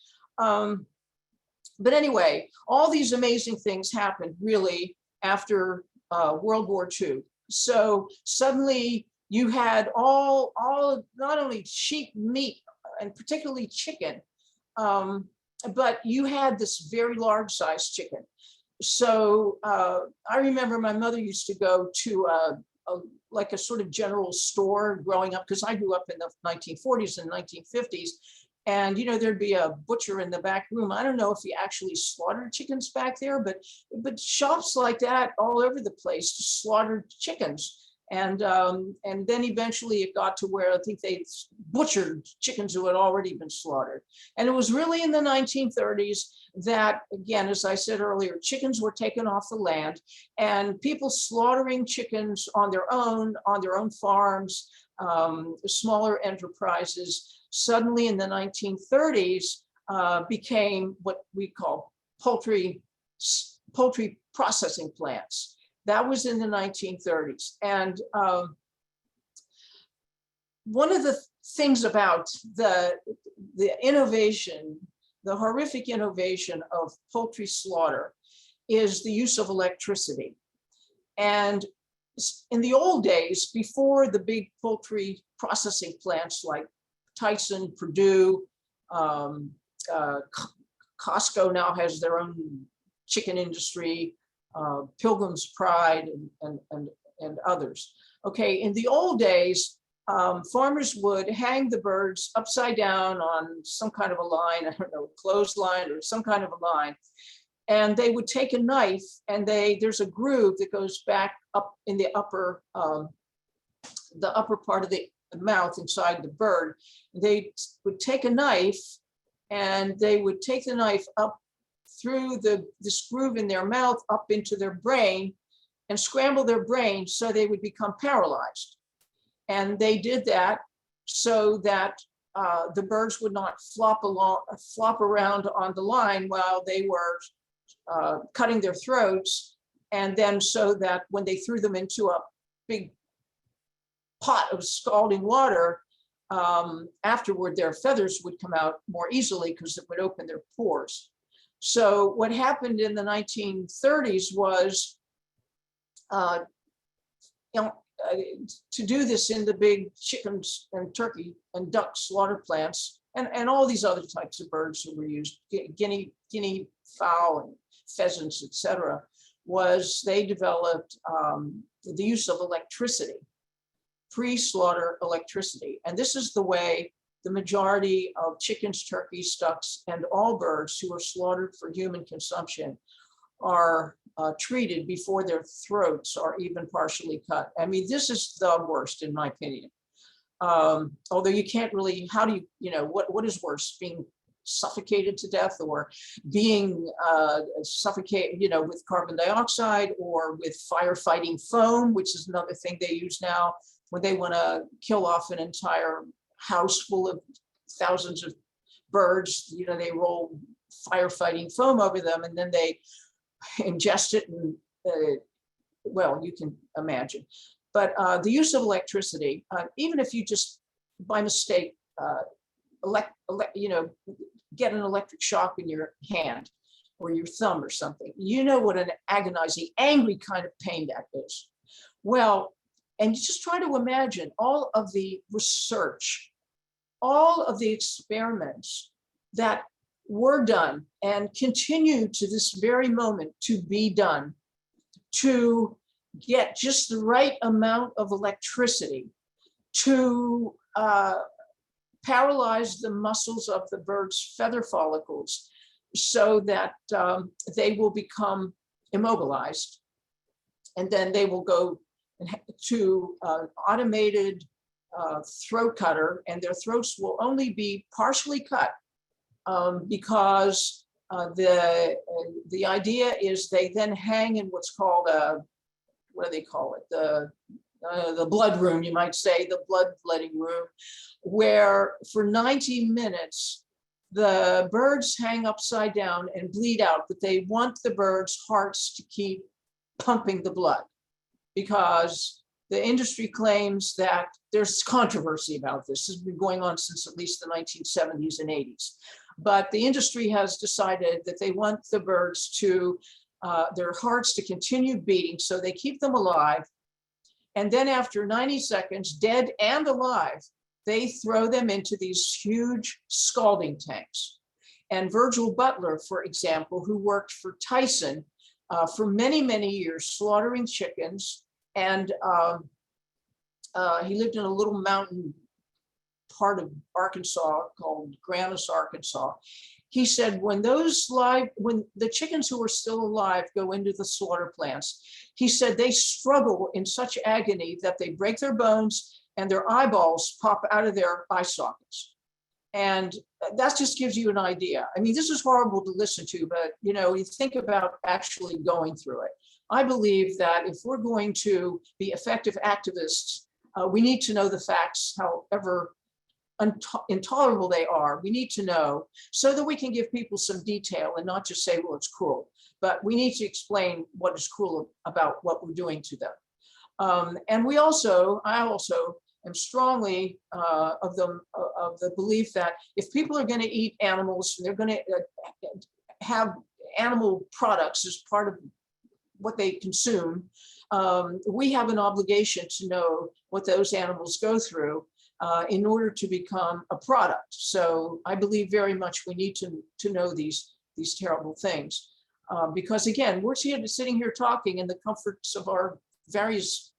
But anyway, all these amazing things happened really after World War II. So suddenly you had all not only sheep meat and particularly chicken, but you had this very large size chicken. So I remember my mother used to go to like a sort of general store growing up, because I grew up in the 1940s and 1950s. And, there'd be a butcher in the back room. I don't know if he actually slaughtered chickens back there, but shops like that all over the place just slaughtered chickens. And then eventually it got to where I think they butchered chickens who had already been slaughtered. And it was really in the 1930s that, again, as I said earlier, chickens were taken off the land, and people slaughtering chickens on their own farms, smaller enterprises, suddenly in the 1930s became what we call poultry processing plants. That was in the 1930s. And one of the things about the innovation, the horrific innovation of poultry slaughter, is the use of electricity. And in the old days, before the big poultry processing plants like Tyson, Purdue, Costco now has their own chicken industry, Pilgrim's Pride, and others. Okay, in the old days, farmers would hang the birds upside down on some kind of a line, I don't know, clothesline or some kind of a line, and they would take a knife, and there's a groove that goes back up in the upper part of the mouth inside the bird. They would take a knife, and they would take the knife up through this groove in their mouth up into their brain and scramble their brain so they would become paralyzed. And they did that so that the birds would not flop around on the line while they were cutting their throats, and then so that when they threw them into a big pot of scalding water, afterward their feathers would come out more easily because it would open their pores. So what happened in the 1930s was, to do this in the big chickens and turkey and duck slaughter plants, and all these other types of birds that were used, guinea fowl and pheasants, etc., was they developed the use of electricity, pre-slaughter electricity. And this is the way the majority of chickens, turkeys, ducks, and all birds who are slaughtered for human consumption are treated before their throats are even partially cut. I mean, this is the worst, in my opinion. Although you can't really, how do you, what is worse, being suffocated to death, or being suffocated, with carbon dioxide, or with firefighting foam, which is another thing they use now when they want to kill off an entire house full of thousands of birds. They roll firefighting foam over them, and then they ingest it, and well, you can imagine. But the use of electricity, even if you just by mistake get an electric shock in your hand or your thumb or something, what an agonizing, angry kind of pain that is. Well, and you just try to imagine all of the research, all of the experiments that were done and continue to this very moment to be done to get just the right amount of electricity to paralyze the muscles of the bird's feather follicles so that they will become immobilized. And then they will go to automated throat cutter, and their throats will only be partially cut because the idea is they then hang in what's called what do they call it? The blood room, you might say, the bloodletting room, where for 90 minutes, the birds hang upside down and bleed out, but they want the birds' hearts to keep pumping the blood, because the industry claims that there's controversy about this. This has been going on since at least the 1970s and 80s. But the industry has decided that they want the birds to, their hearts to continue beating, so they keep them alive. And then after 90 seconds, dead and alive, they throw them into these huge scalding tanks. And Virgil Butler, for example, who worked for Tyson for many, many years, slaughtering chickens, and he lived in a little mountain part of Arkansas called Grannis, Arkansas. He said when the chickens who are still alive go into the slaughter plants, he said they struggle in such agony that they break their bones and their eyeballs pop out of their eye sockets. And that just gives you an idea. I mean, this is horrible to listen to, but you think about actually going through it. I believe that if we're going to be effective activists, we need to know the facts, however intolerable they are. We need to know so that we can give people some detail and not just say, well, it's cruel, but we need to explain what is cruel about what we're doing to them. And I also am strongly of the belief that if people are going to eat animals, they're going to have animal products as part of what they consume, we have an obligation to know what those animals go through in order to become a product. So I believe very much we need to know these terrible things. Because again, we're sitting here talking in the comforts of our various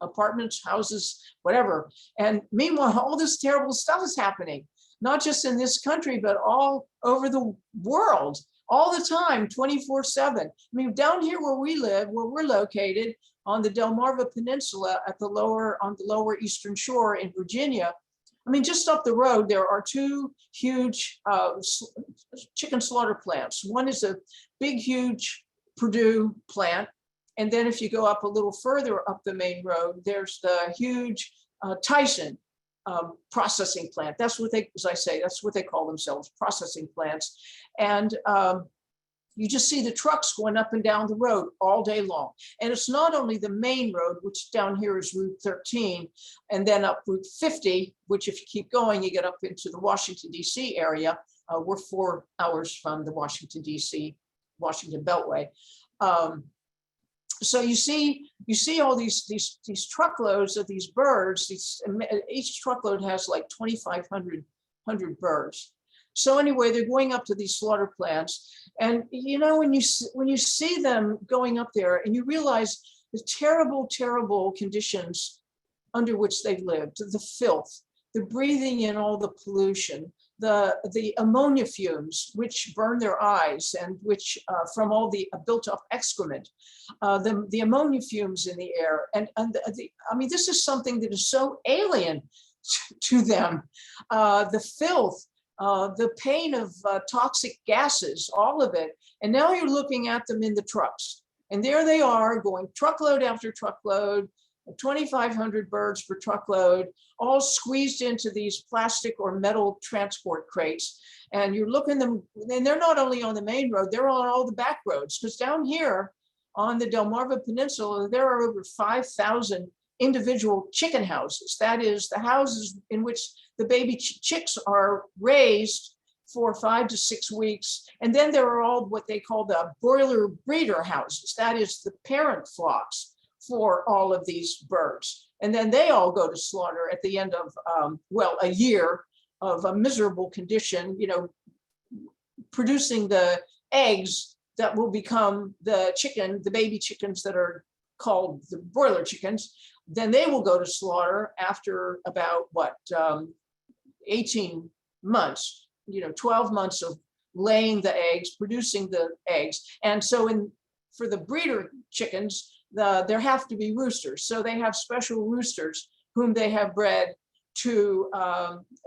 apartments, houses, whatever. And meanwhile, all this terrible stuff is happening, not just in this country, but all over the world, all the time, 24/7. I mean, down here where we live, where we're located on the Delmarva Peninsula on the lower eastern shore in Virginia, I mean, just up the road, there are two huge chicken slaughter plants. One is a big, huge Purdue plant. And then if you go up a little further up the main road, there's the huge Tyson processing plant. That's what they, as I say, that's what they call themselves, processing plants. And, you just see the trucks going up and down the road all day long. And it's not only the main road, which down here is Route 13, and then up Route 50, which if you keep going, you get up into the Washington, D.C. area. We're 4 hours from the Washington, D.C., Washington Beltway. So you see all these truckloads of these birds. Each truckload has like 2,500 birds. So anyway, they're going up to these slaughter plants, and you know, when you see them going up there, and you realize the terrible conditions under which they've lived, the filth, the breathing in all the pollution, the ammonia fumes, which burn their eyes, and which from all the built up excrement, the ammonia fumes in the air, and I mean, this is something that is so alien to them. The filth, the pain of toxic gases, all of it. And now you're looking at them in the trucks. And there they are going truckload after truckload, 2,500 birds per truckload, all squeezed into these plastic or metal transport crates. And you're looking them, and they're not only on the main road, they're on all the back roads. Because down here on the Delmarva Peninsula, there are over 5,000 individual chicken houses. That is the houses in which the baby chicks are raised for 5 to 6 weeks. And then there are all what they call the broiler breeder houses. That is the parent flocks for all of these birds. And then they all go to slaughter at the end of, well, a year of a miserable condition, you know, producing the eggs that will become the chicken, the baby chickens that are called the broiler chickens. Then they will go to slaughter after about what, 18 months, you know, 12 months of laying the eggs, producing the eggs. And so for the breeder chickens, there have to be roosters. So they have special roosters whom they have bred to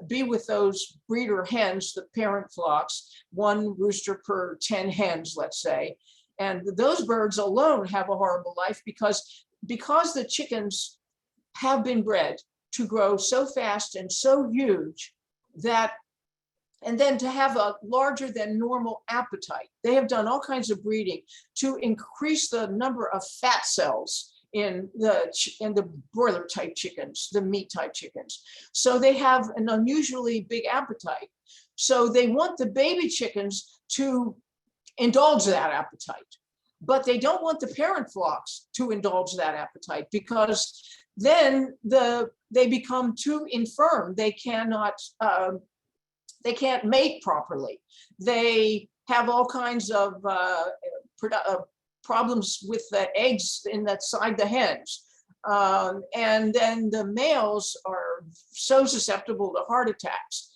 be with those breeder hens, the parent flocks, 1 rooster per 10 hens, let's say. And those birds alone have a horrible life because the chickens have been bred to grow so fast and so huge that, and then to have a larger than normal appetite. They have done all kinds of breeding to increase the number of fat cells in the broiler type chickens, the meat type chickens. So they have an unusually big appetite. So they want the baby chickens to indulge that appetite, but they don't want the parent flocks to indulge that appetite because then they become too infirm. They cannot, they can't mate properly. They have all kinds of problems with the eggs inside the hens. And then the males are so susceptible to heart attacks.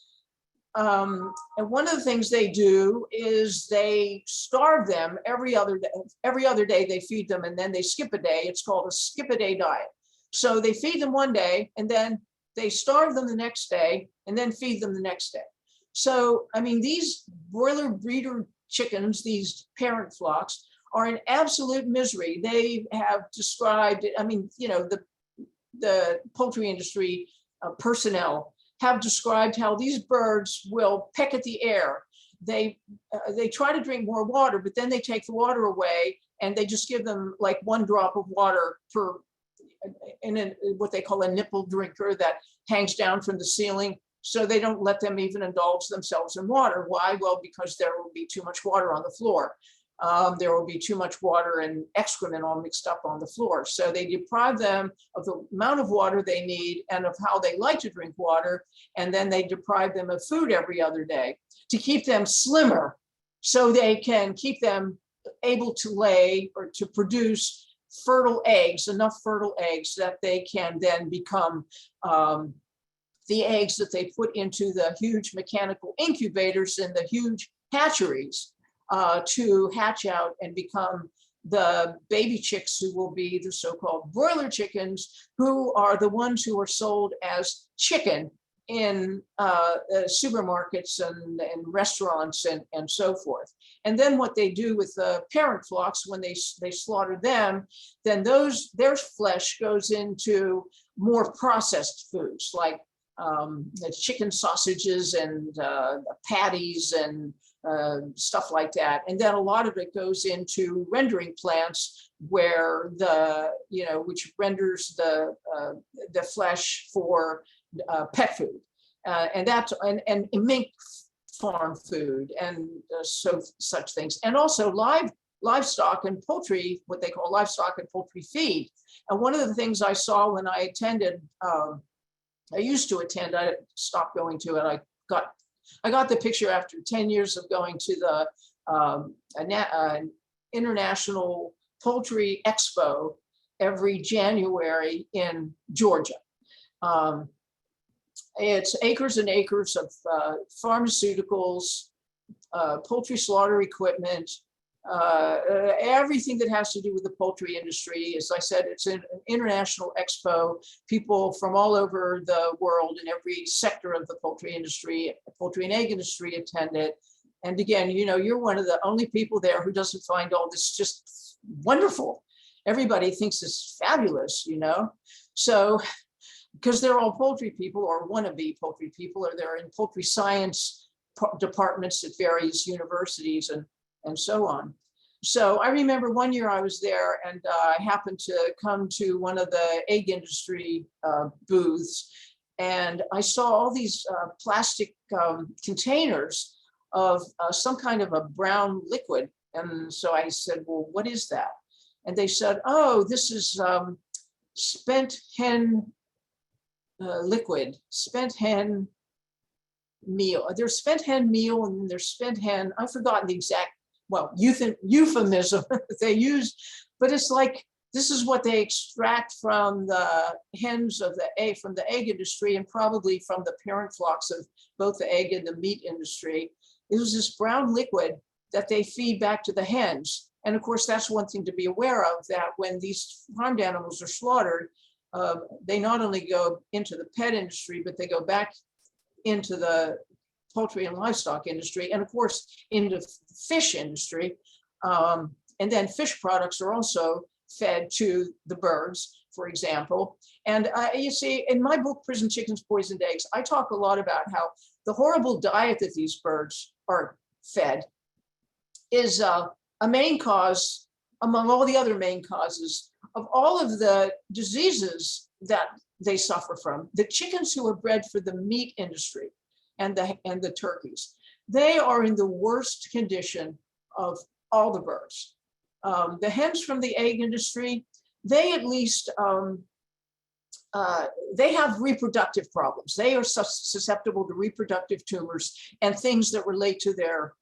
And one of the things they do is they starve them every other day. Every other day they feed them and then they skip a day. It's called a skip a day diet. So they feed them one day and then they starve them the next day and then feed them the next day. So, I mean, these broiler breeder chickens, these parent flocks, are in absolute misery. They have described, I mean, you know, the poultry industry personnel have described how these birds will peck at the air. They try to drink more water, but then they take the water away and they just give them like 1 drop of water per, in what they call a nipple drinker that hangs down from the ceiling. So they don't let them even indulge themselves in water. Why? Well, because there will be too much water on the floor. There will be too much water and excrement all mixed up on the floor. So they deprive them of the amount of water they need and of how they like to drink water. And then they deprive them of food every other day to keep them slimmer so they can keep them able to lay or to produce fertile eggs, enough fertile eggs that they can then become the eggs that they put into the huge mechanical incubators in the huge hatcheries to hatch out and become the baby chicks who will be the so-called broiler chickens, who are the ones who are sold as chicken in supermarkets and restaurants and so forth. And then what they do with the parent flocks when they slaughter them, then their flesh goes into more processed foods like chicken sausages and patties and stuff like that. And then a lot of it goes into rendering plants where which renders the flesh for pet food. And mink farm food and such things. And also livestock and poultry, what they call livestock and poultry feed. And one of the things I saw when I attended, I used to attend, I stopped going to it. I got the picture after 10 years of going to the International Poultry Expo every January in Georgia. It's acres and acres of pharmaceuticals, poultry slaughter equipment, everything that has to do with the poultry industry. As I said, it's an international expo. People from all over the world in every sector of the poultry industry, poultry and egg industry attend it. And again, you're one of the only people there who doesn't find all this just wonderful. Everybody thinks it's fabulous, So, because they're all poultry people or wannabe poultry people, or they're in poultry science departments at various universities and so on. So I remember one year I was there and I happened to come to one of the egg industry booths, and I saw all these plastic containers of some kind of a brown liquid. And so I said, well, what is that? And they said, oh, this is spent hen liquid, spent hen meal. There's spent hen meal and there's spent hen, I've forgotten the exact, euphemism they use, but it's like, this is what they extract from the hens from the egg industry and probably from the parent flocks of both the egg and the meat industry. It was this brown liquid that they feed back to the hens. And of course, that's one thing to be aware of, that when these farmed animals are slaughtered, they not only go into the pet industry, but they go back into the poultry and livestock industry, and of course, into fish industry. And then fish products are also fed to the birds, for example. And you see, in my book, Prison Chickens, Poisoned Eggs, I talk a lot about how the horrible diet that these birds are fed is a main cause, among all the other main causes, of all of the diseases that they suffer from. The chickens who are bred for the meat industry and the turkeys, they are in the worst condition of all the birds. The hens from the egg industry, they at least, they have reproductive problems. They are susceptible to reproductive tumors and things that relate to their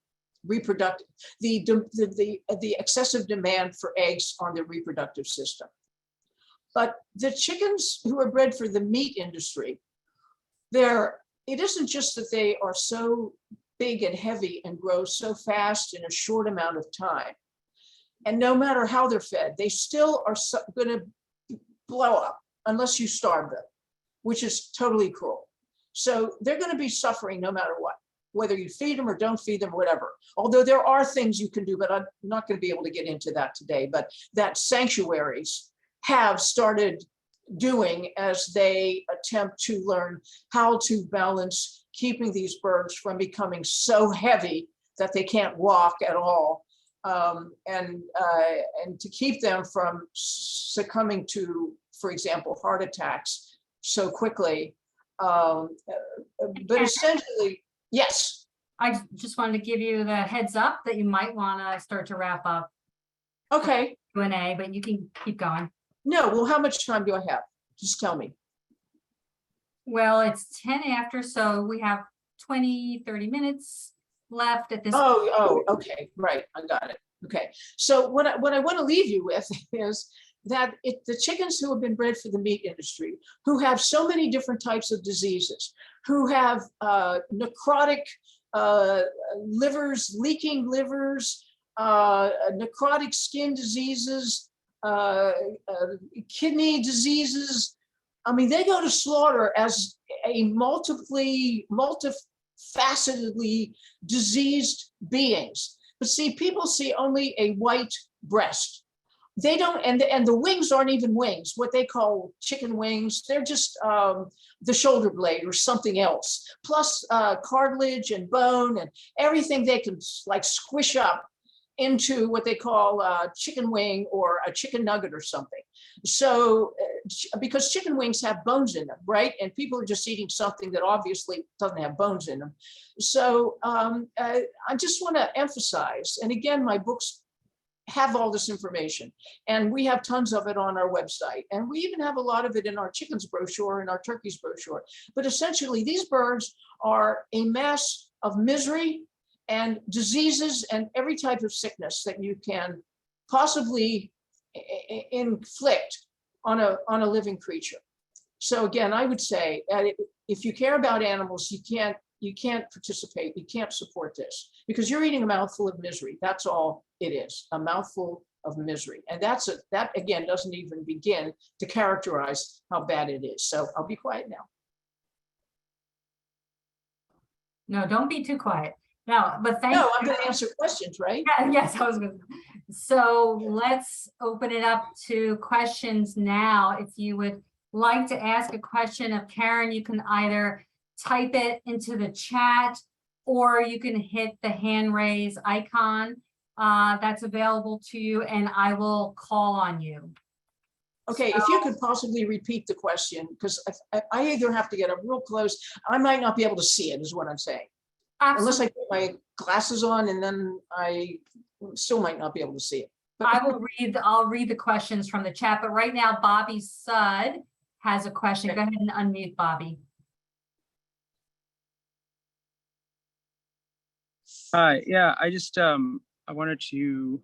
reproductive, the excessive demand for eggs on their reproductive system. But the chickens who are bred for the meat industry, it isn't just that they are so big and heavy and grow so fast in a short amount of time. And no matter how they're fed, they still are going to blow up unless you starve them, which is totally cruel. So they're going to be suffering no matter what, whether you feed them or don't feed them, whatever. Although there are things you can do, but I'm not going to be able to get into that today, but that sanctuaries have started doing as they attempt to learn how to balance keeping these birds from becoming so heavy that they can't walk at all, and to keep them from succumbing to, for example, heart attacks so quickly. But essentially, yes. I just wanted to give you the heads up that you might want to start to wrap up. Okay. Q&A, but you can keep going. No, well, how much time do I have? Just tell me. Well, it's 10 after, so we have 20, 30 minutes left at this. Oh, okay, right, I got it. Okay, so what I want to leave you with is that the chickens who have been bred for the meat industry, who have so many different types of diseases, who have necrotic livers, leaking livers, necrotic skin diseases, kidney diseases. I mean, they go to slaughter as a multifacetedly diseased beings. But see, people see only a white breast they don't, and the wings aren't even wings, what they call chicken wings. They're just the shoulder blade or something else, plus cartilage and bone and everything they can like squish up into what they call a chicken wing or a chicken nugget or something. So because chicken wings have bones in them, right? And people are just eating something that obviously doesn't have bones in them. So I just want to emphasize, and again, my books have all this information, and we have tons of it on our website, and we even have a lot of it in our chickens brochure and our turkeys brochure. But essentially, these birds are a mess of misery and diseases and every type of sickness that you can possibly inflict on a living creature. So again, I would say if you care about animals, you can't participate, you can't support this, because you're eating a mouthful of misery. That's all it is, a mouthful of misery. And that again doesn't even begin to characterize how bad it is. So I'll be quiet now. No, don't be too quiet. No, but thank you. No, I'm going to answer questions, right? Yeah, yes, I was going to. So let's open it up to questions now. If you would like to ask a question of Karen, you can either type it into the chat or you can hit the hand raise icon that's available to you, and I will call on you. Okay, if you could possibly repeat the question, because I either have to get up real close, I might not be able to see it, is what I'm saying. Unless I put my glasses on, and then I still might not be able to see it. But I'll read the questions from the chat, but right now Bobby Sudd has a question. Go ahead and unmute Bobby. Hi, yeah, I just I wanted to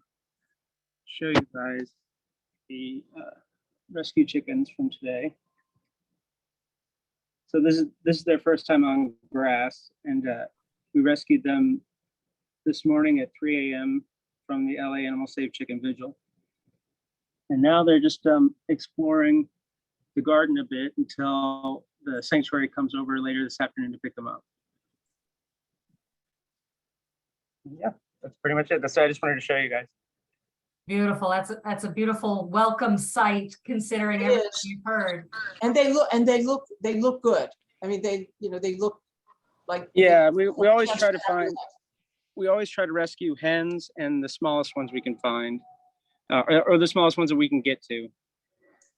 show you guys the rescue chickens from today. So this is their first time on grass, and we rescued them this morning at 3 a.m. from the LA Animal Safe Chicken Vigil. And now they're just exploring the garden a bit until the sanctuary comes over later this afternoon to pick them up. Yeah, that's pretty much it. That's what I just wanted to show you guys. Beautiful. That's a beautiful welcome sight, considering everything you've heard. And they look good. I mean, they look like. Yeah, we always try to find. We always try to rescue hens and the smallest ones we can find, or the smallest ones that we can get to.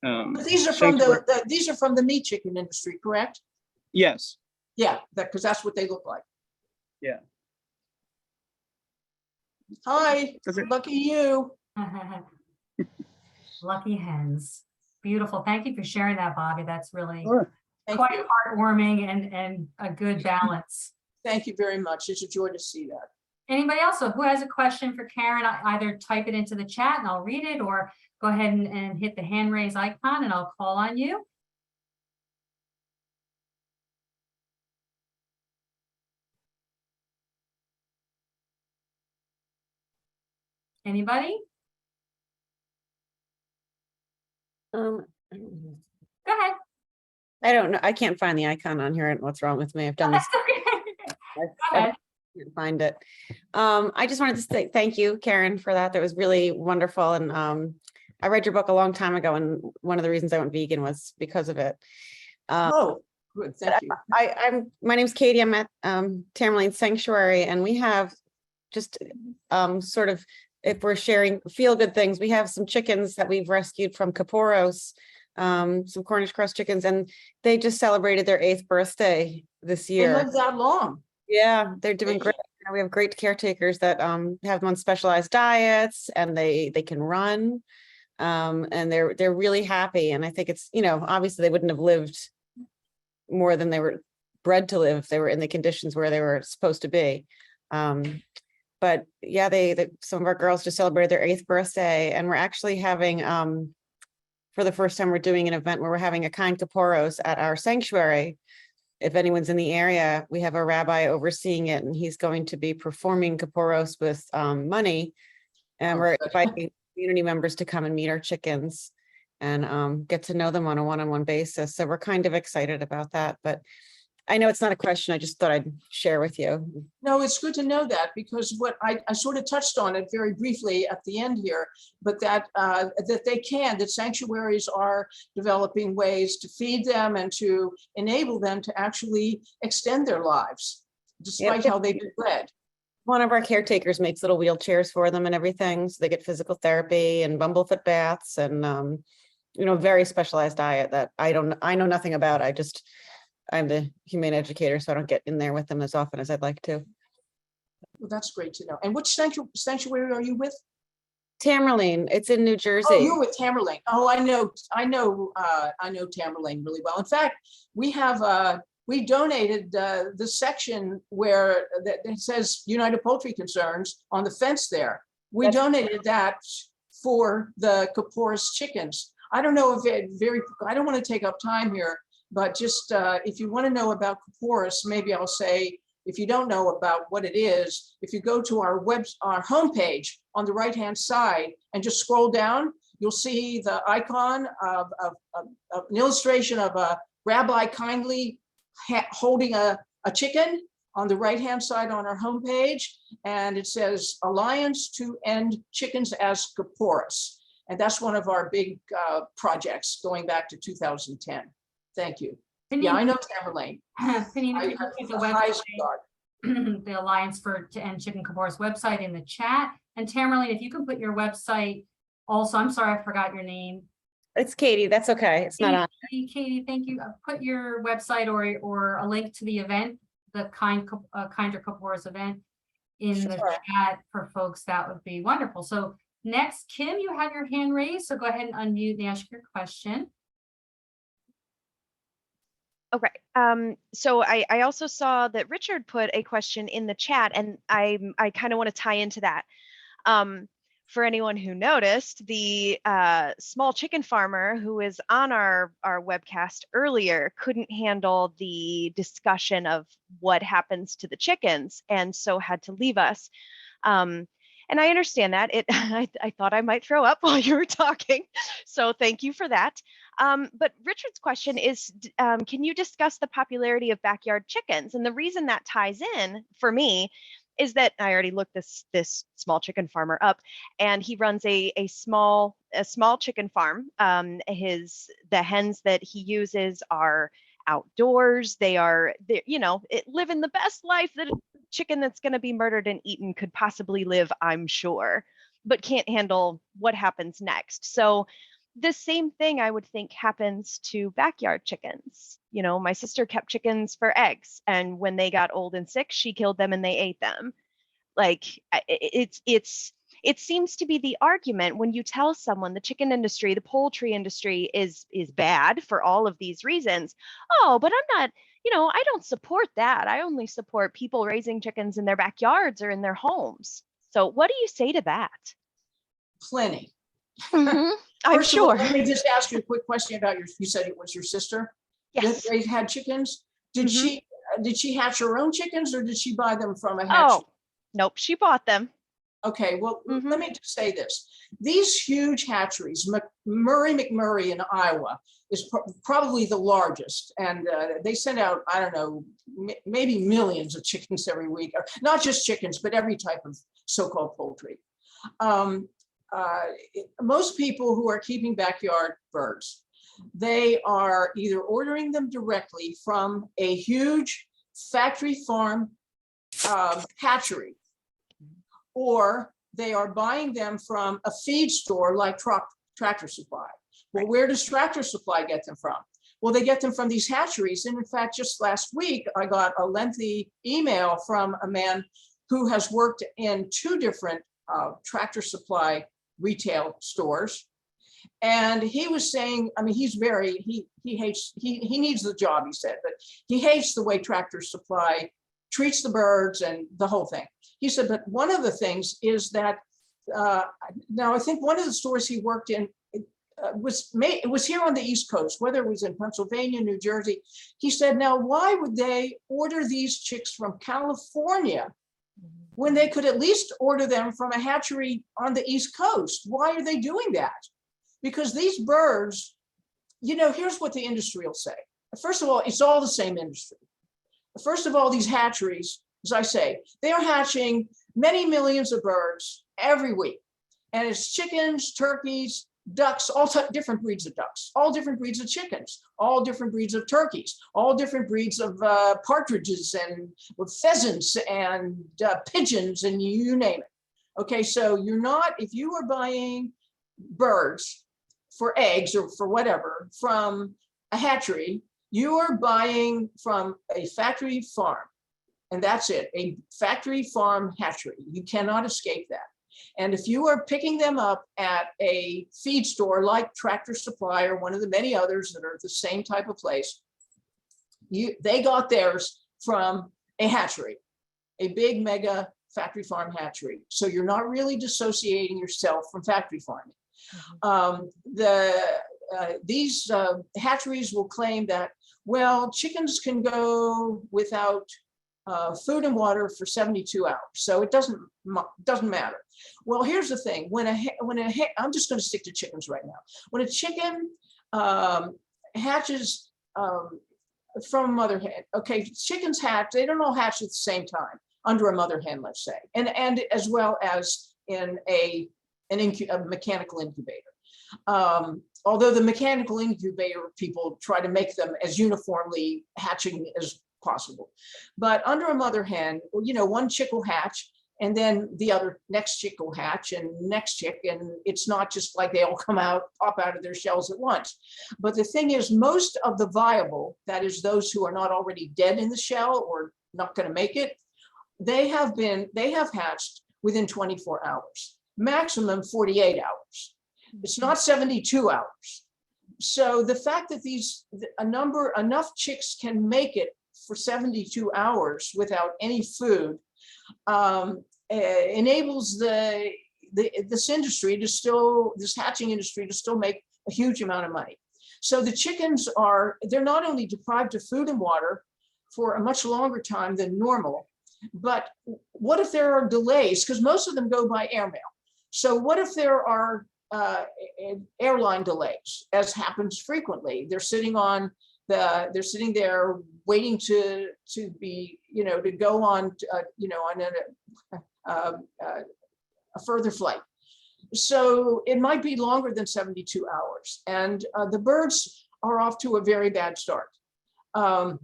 But these are from the meat chicken industry, correct? Yes. Yeah, because that's what they look like. Yeah. Hi, lucky you. Lucky hens. Beautiful. Thank you for sharing that, Bobby. That's really quite you. heartwarming and a good balance. Thank you very much. It's a joy to see that. Anybody else who has a question for Karen, either type it into the chat and I'll read it, or go ahead and hit the hand raise icon and I'll call on you. Anybody? Go ahead. I don't know. I can't find the icon on here. And what's wrong with me? I've done this. I can't find it. I just wanted to say thank you, Karen, for that. That was really wonderful. And I read your book a long time ago, and one of the reasons I went vegan was because of it. Oh, good. Thank you. My name's Katie. I'm at Tamerlane Sanctuary, and we have just sort of, if we're sharing feel good things, we have some chickens that we've rescued from Kaporos, some Cornish cross chickens, and they just celebrated their 8th birthday this year. They live that long. Yeah, they're doing great. We have great caretakers that have them on specialized diets, and they can run, and they're really happy. And I think it's, obviously they wouldn't have lived more than they were bred to live if they were in the conditions where they were supposed to be. But yeah, some of our girls just celebrated their 8th birthday, and we're actually having, for the first time, we're doing an event where we're having a kind Kaporos at our sanctuary. If anyone's in the area, we have a rabbi overseeing it, and he's going to be performing Kaporos with money. And we're inviting community members to come and meet our chickens and get to know them on a one-on-one basis. So we're kind of excited about that. But I know it's not a question. I just thought I'd share with you. No, it's good to know that, because what I sort of touched on it very briefly at the end here, but that that sanctuaries are developing ways to feed them and to enable them to actually extend their lives, despite how they've been bred. One of our caretakers makes little wheelchairs for them and everything. So they get physical therapy and bumblefoot baths and, very specialized diet that I know nothing about. I'm the humane educator, so I don't get in there with them as often as I'd like to. Well, that's great to know. And which sanctuary are you with? Tamerlane, it's in New Jersey. Oh, you're with Tamerlane. Oh, I know Tamerlane really well. In fact, we donated the section where that says United Poultry Concerns on the fence there. We donated that for the Kaporis chickens. I don't know if I don't want to take up time here, but just if you want to know about Kaporis, maybe I'll say, if you don't know about what it is, if you go to our homepage on the right-hand side and just scroll down, you'll see the icon of an illustration of a rabbi kindly holding a chicken on the right-hand side on our homepage. And it says Alliance to End Chickens as Kaporis. And that's one of our big projects going back to 2010. Thank you. Yeah, I know Tamerlane. The Alliance to End Chicken Kaporis website in the chat. And Tamerlane, if you can put your website also, I'm sorry, I forgot your name. It's Katie. That's okay. It's not on. Katie, thank you. Put your website or a link to the event, the Kinder Kaporis event in the chat for folks. That would be wonderful. So next, Kim, you have your hand raised. So go ahead and unmute and ask your question. Okay. So I also saw that Richard put a question in the chat, and I kind of want to tie into that. For anyone who noticed, the small chicken farmer who was on our webcast earlier couldn't handle the discussion of what happens to the chickens, and so had to leave us. And I understand that. I thought I might throw up while you were talking, so thank you for that. But Richard's question is, can you discuss the popularity of backyard chickens? And the reason that ties in for me is that I already looked this small chicken farmer up, and he runs a small chicken farm. The hens that he uses are outdoors. They're living the best life that a chicken that's going to be murdered and eaten could possibly live, I'm sure, but can't handle what happens next. So the same thing I would think happens to backyard chickens. My sister kept chickens for eggs, and when they got old and sick, she killed them and they ate them. Like it seems to be the argument when you tell someone the chicken industry, the poultry industry is bad for all of these reasons. Oh, but I'm not, I don't support that. I only support people raising chickens in their backyards or in their homes. So what do you say to that? Plenty. Mm-hmm. I'm sure. Let me just ask you a quick question about you said it was your sister? Yes. They had chickens. Did she hatch her own chickens, or did she buy them from a hatchery? Oh, nope. She bought them. Okay, well, let me just say this. These huge hatcheries, McMurray in Iowa is probably the largest. And they send out, I don't know, maybe millions of chickens every week. Or not just chickens, but every type of so-called poultry. Most people who are keeping backyard birds, they are either ordering them directly from a huge factory farm hatchery, or they are buying them from a feed store like Tractor Supply. Well, where does Tractor Supply get them from? Well, they get them from these hatcheries. And in fact, just last week, I got a lengthy email from a man who has worked in 2 different Tractor Supply retail stores. And he was saying, I mean, he needs the job, he said, but he hates the way Tractor Supply treats the birds and the whole thing. He said, but one of the things is that, now I think one of the stores he worked in it was here on the East Coast, whether it was in Pennsylvania, New Jersey. He said, now why would they order these chicks from California when they could at least order them from a hatchery on the East Coast? Why are they doing that? Because these birds, here's what the industry will say. First of all, it's all the same industry. first of all, these hatcheries, as I say, they are hatching many millions of birds every week. And it's chickens, turkeys, ducks, all different breeds of ducks, all different breeds of chickens, all different breeds of turkeys, all different breeds of partridges and pheasants and pigeons and you name it. Okay, so you're not, if you are buying birds for eggs or for whatever from a hatchery, you are buying from a factory farm. And that's it, a factory farm hatchery. You cannot escape that. And if you are picking them up at a feed store like Tractor Supply or one of the many others that are the same type of place, they got theirs from a hatchery, a big mega factory farm hatchery. So you're not really dissociating yourself from factory farming. These hatcheries will claim that, well, chickens can go without food and water for 72 hours, so it doesn't matter. Well, here's the thing: I'm just going to stick to chickens right now. When a chicken hatches from a mother hen, okay, chickens hatch. They don't all hatch at the same time under a mother hen, let's say, and as well as in a mechanical incubator. Although the mechanical incubator people try to make them as uniformly hatching as possible. But under a mother hen, one chick will hatch and then the next chick will hatch and next chick, and it's not just like they all pop out of their shells at once. But the thing is, most of the viable, that is those who are not already dead in the shell or not going to make it, they have hatched within 24 hours, maximum 48 hours. It's not 72 hours. So the fact that enough chicks can make it for 72 hours without any food enables this hatching industry to still make a huge amount of money. So the chickens they're not only deprived of food and water for a much longer time than normal, but what if there are delays? Because most of them go by airmail. So what if there are airline delays, as happens frequently? They're sitting there waiting to be, to go on, on a further flight. So it might be longer than 72 hours. And the birds are off to a very bad start. I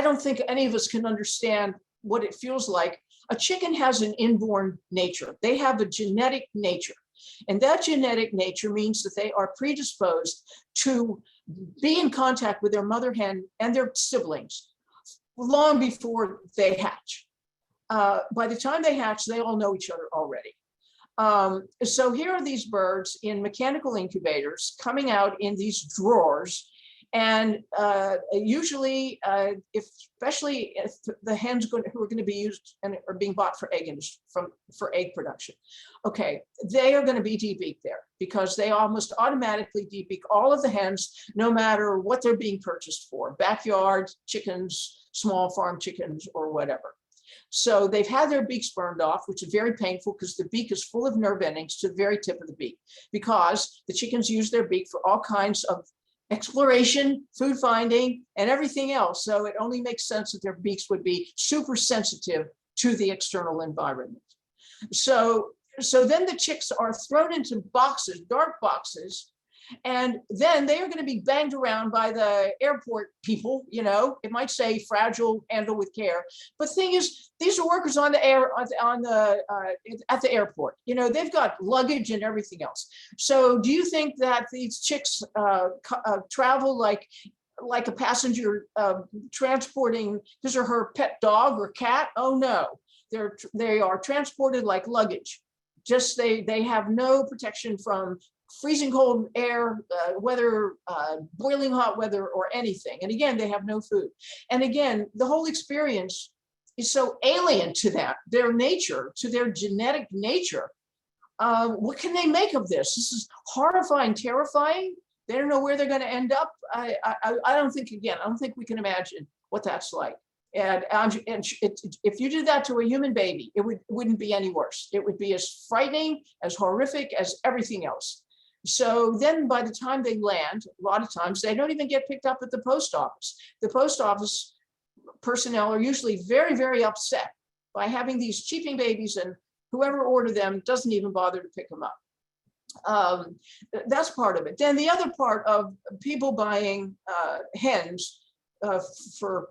don't think any of us can understand what it feels like. A chicken has an inborn nature. They have a genetic nature. And that genetic nature means that they are predisposed to be in contact with their mother hen and their siblings long before they hatch. By the time they hatch, they all know each other already. So here are these birds in mechanical incubators coming out in these drawers. And usually, especially if the hens who are going to be used and are being bought for egg production, okay, they are going to be debeaked there because they almost automatically debeak all of the hens, no matter what they're being purchased for, backyard chickens, small farm chickens, or whatever. So they've had their beaks burned off, which is very painful because the beak is full of nerve endings to the very tip of the beak, because the chickens use their beak for all kinds of exploration, food finding, and everything else. So it only makes sense that their beaks would be super sensitive to the external environment. So then the chicks are thrown into boxes, dark boxes, and then they are going to be banged around by the airport people. It might say fragile, handle with care. But the thing is, these are workers on the at the airport. They've got luggage and everything else. So do you think that these chicks travel like a passenger transporting his or her pet dog or cat? Oh no, they are transported like luggage. Just they have no protection from freezing cold air, weather, boiling hot weather, or anything. And again, they have no food. And again, the whole experience is so alien to their nature, to their genetic nature. What can they make of this? This is horrifying, terrifying. They don't know where they're going to end up. I don't think we can imagine what that's like. And if you did that to a human baby, it wouldn't be any worse. It would be as frightening, as horrific as everything else. So then by the time they land, a lot of times they don't even get picked up at the post office. The post office personnel are usually very, very upset by having these cheaping babies, and whoever ordered them doesn't even bother to pick them up. That's part of it. Then the other part of people buying hens for,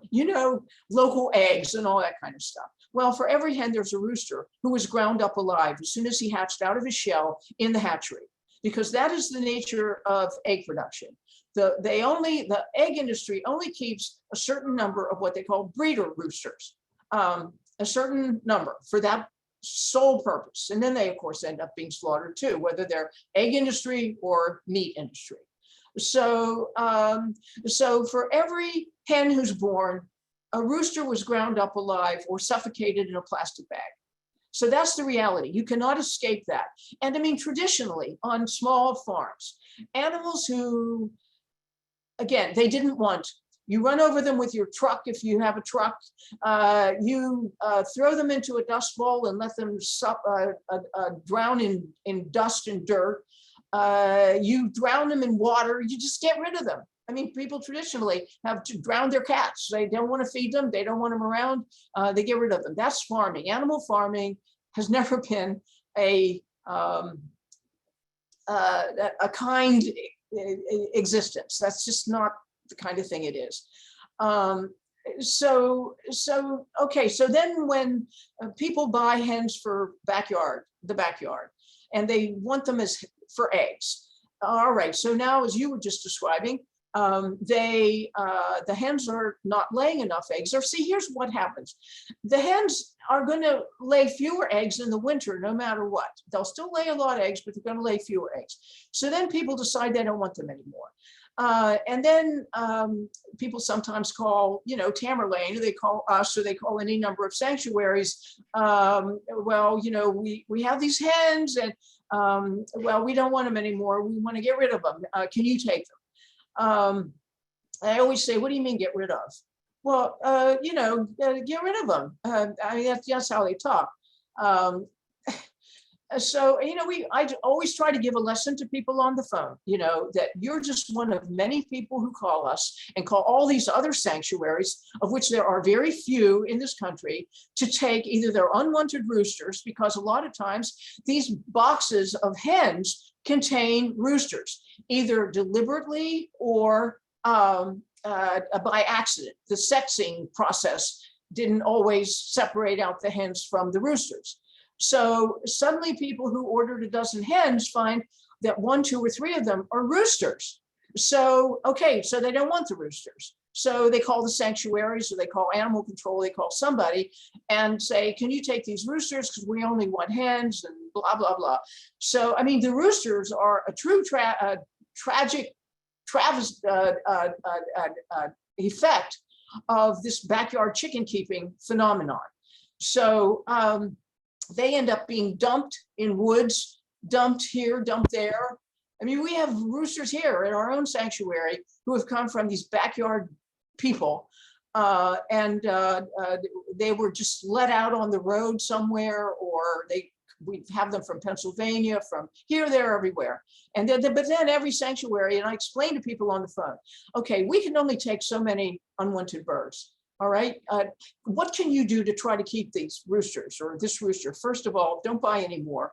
local eggs and all that kind of stuff. Well, for every hen, there's a rooster who was ground up alive as soon as he hatched out of his shell in the hatchery, because that is the nature of egg production. The egg industry only keeps a certain number of what they call breeder roosters, a certain number for that sole purpose. And then they, of course, end up being slaughtered too, whether they're egg industry or meat industry. So, so for every hen who's born, a rooster was ground up alive or suffocated in a plastic bag. So that's the reality. You cannot escape that. And I mean, traditionally on small farms, animals who, again, they didn't want, you run over them with your truck if you have a truck, you throw them into a dust bowl and let them drown in dust and dirt. You drown them in water, you just get rid of them. I mean, people traditionally have to drown their cats. They don't want to feed them. They don't want them around. They get rid of them. That's farming. Animal farming has never been a kind existence. That's just not the kind of thing it is. Okay, so then when people buy hens for the backyard, and they want them as for eggs. All right, so now as you were just describing, the hens are not laying enough eggs. Or see, here's what happens. The hens are going to lay fewer eggs in the winter, no matter what. They'll still lay a lot of eggs, but they're going to lay fewer eggs. So then people decide they don't want them anymore. And then people sometimes call, Tamerlane, or they call us, or they call any number of sanctuaries. Well, we have these hens, and well, we don't want them anymore. We want to get rid of them. Can you take them? I always say, what do you mean get rid of? Well, get rid of them. I mean, that's how they talk. So, I always try to give a lesson to people on the phone, that you're just one of many people who call us and call all these other sanctuaries, of which there are very few in this country, to take either their unwanted roosters, because a lot of times these boxes of hens contain roosters, either deliberately or by accident. The sexing process didn't always separate out the hens from the roosters. So suddenly people who ordered a dozen hens find that 1, 2, or 3 of them are roosters. So, okay, so they don't want the roosters. So they call the sanctuaries, or they call animal control, they call somebody and say, can you take these roosters? Because we only want hens, and blah, blah, blah. So, I mean, the roosters are a true tragic effect of this backyard chicken keeping phenomenon. So they end up being dumped in woods, dumped here, dumped there. I mean, we have roosters here in our own sanctuary who have come from these backyard people, and they were just let out on the road somewhere, or we have them from Pennsylvania, from here, there, everywhere. And then, but then every sanctuary, and I explain to people on the phone, okay, we can only take so many unwanted birds. All right, what can you do to try to keep these roosters, or this rooster? First of all, don't buy any more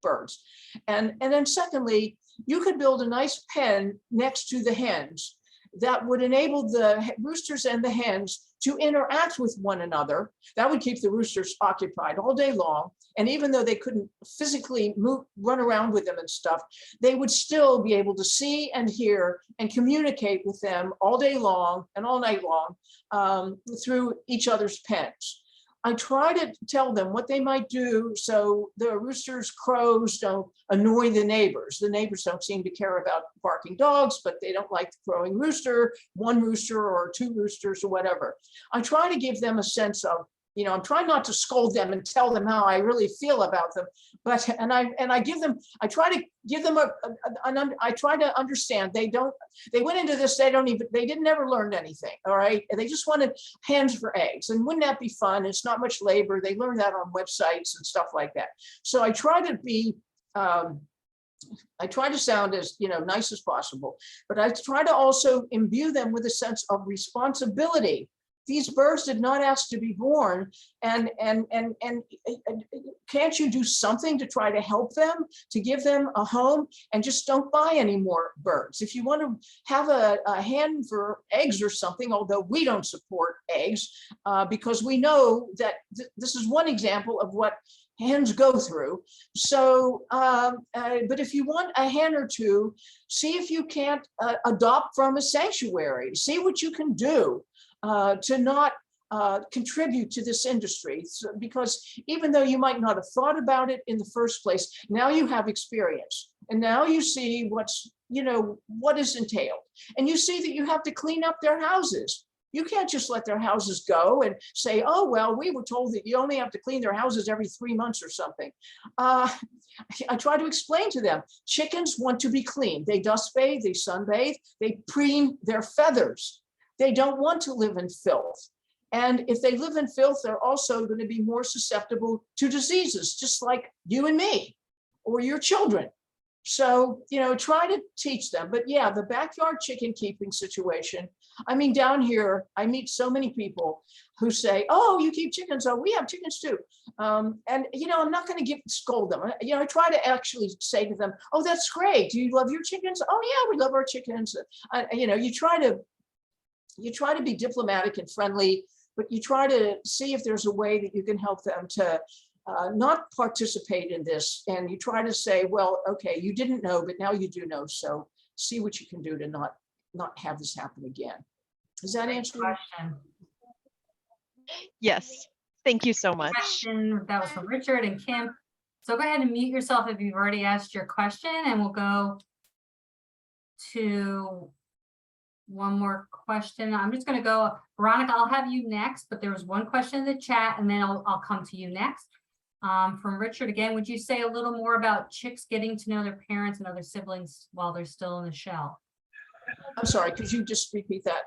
birds. And then secondly, you could build a nice pen next to the hens that would enable the roosters and the hens to interact with one another. That would keep the roosters occupied all day long. And even though they couldn't physically run around with them and stuff, they would still be able to see and hear and communicate with them all day long and all night long through each other's pens. I try to tell them what they might do so the roosters' crows don't annoy the neighbors. The neighbors don't seem to care about barking dogs, but they don't like the crowing rooster, 1 rooster or 2 roosters or whatever. I try to give them a sense of, I'm trying not to scold them and tell them how I really feel about them, but I try to give them I try to understand. They went into this, they didn't ever learn anything. All right. And they just wanted hens for eggs. And wouldn't that be fun? It's not much labor. They learn that on websites and stuff like that. So I try to be, I try to sound as nice as possible, but I try to also imbue them with a sense of responsibility these birds did not ask to be born, and can't you do something to try to help them, to give them a home, and just don't buy any more birds? If you want to have a hen for eggs or something, although we don't support eggs, because we know that this is one example of what hens go through. So, but if you want a hen or two, see if you can't adopt from a sanctuary. See what you can do to not contribute to this industry. So, because even though you might not have thought about it in the first place, now you have experience, and now you see what's, what is entailed, and you see that you have to clean up their houses. You can't just let their houses go and say, oh, well, we were told that you only have to clean their houses every 3 months or something. I try to explain to them, chickens want to be clean. They dust bathe, they sunbathe, they preen their feathers. They don't want to live in filth. And if they live in filth, they're also going to be more susceptible to diseases, just like you and me or your children. So, try to teach them. But yeah, the backyard chicken keeping situation. I mean, down here, I meet so many people who say, oh, you keep chickens. Oh, we have chickens too. And, I'm not going to scold them. I try to actually say to them, oh, that's great. Do you love your chickens? Oh, yeah, we love our chickens. You try to be diplomatic and friendly, but you try to see if there's a way that you can help them to not participate in this. And you try to say, well, okay, you didn't know, but now you do know. So see what you can do to not have this happen again. Does that answer your Question. Yes, thank you so much. Question that was from Richard and Kim. So go ahead and mute yourself if you've already asked your question, and we'll go to one more question. I'm just going to go, Veronica, I'll have you next, but there was one question in the chat, and then I'll come to you next. From Richard again, would you say a little more about chicks getting to know their parents and other siblings while they're still in the shell? I'm sorry, could you just repeat that?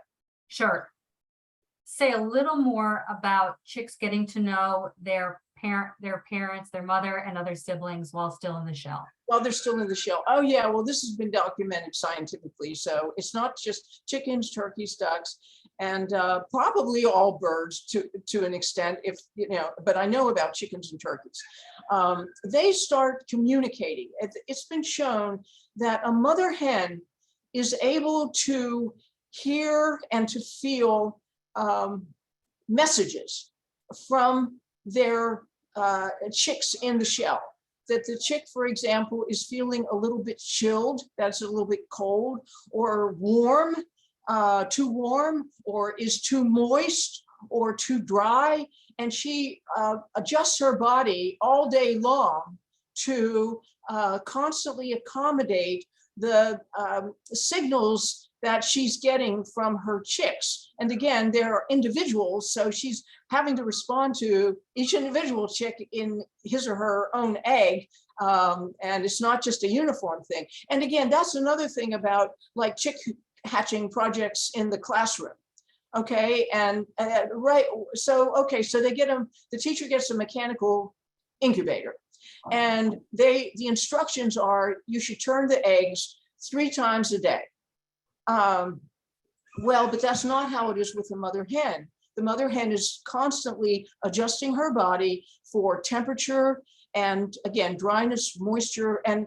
Sure. Say a little more about chicks getting to know their parents, their mother, and other siblings while still in the shell. While they're still in the shell. Oh yeah, well, this has been documented scientifically. So it's not just chickens, turkeys, ducks, and probably all birds to an extent, but I know about chickens and turkeys. They start communicating. It's been shown that a mother hen is able to hear and to feel messages from their chicks in the shell. That the chick, for example, is feeling a little bit chilled, that's a little bit cold, or warm, too warm, or is too moist, or too dry. And she adjusts her body all day long to constantly accommodate the signals that she's getting from her chicks. And again, they're individuals, so she's having to respond to each individual chick in his or her own egg. And it's not just a uniform thing. And again, that's another thing about like chick hatching projects in the classroom. Okay, and right, so okay, so they get them, the teacher gets a mechanical incubator. And the instructions are you should turn the eggs 3 times a day. Well, but that's not how it is with the mother hen. The mother hen is constantly adjusting her body for temperature and again, dryness, moisture, and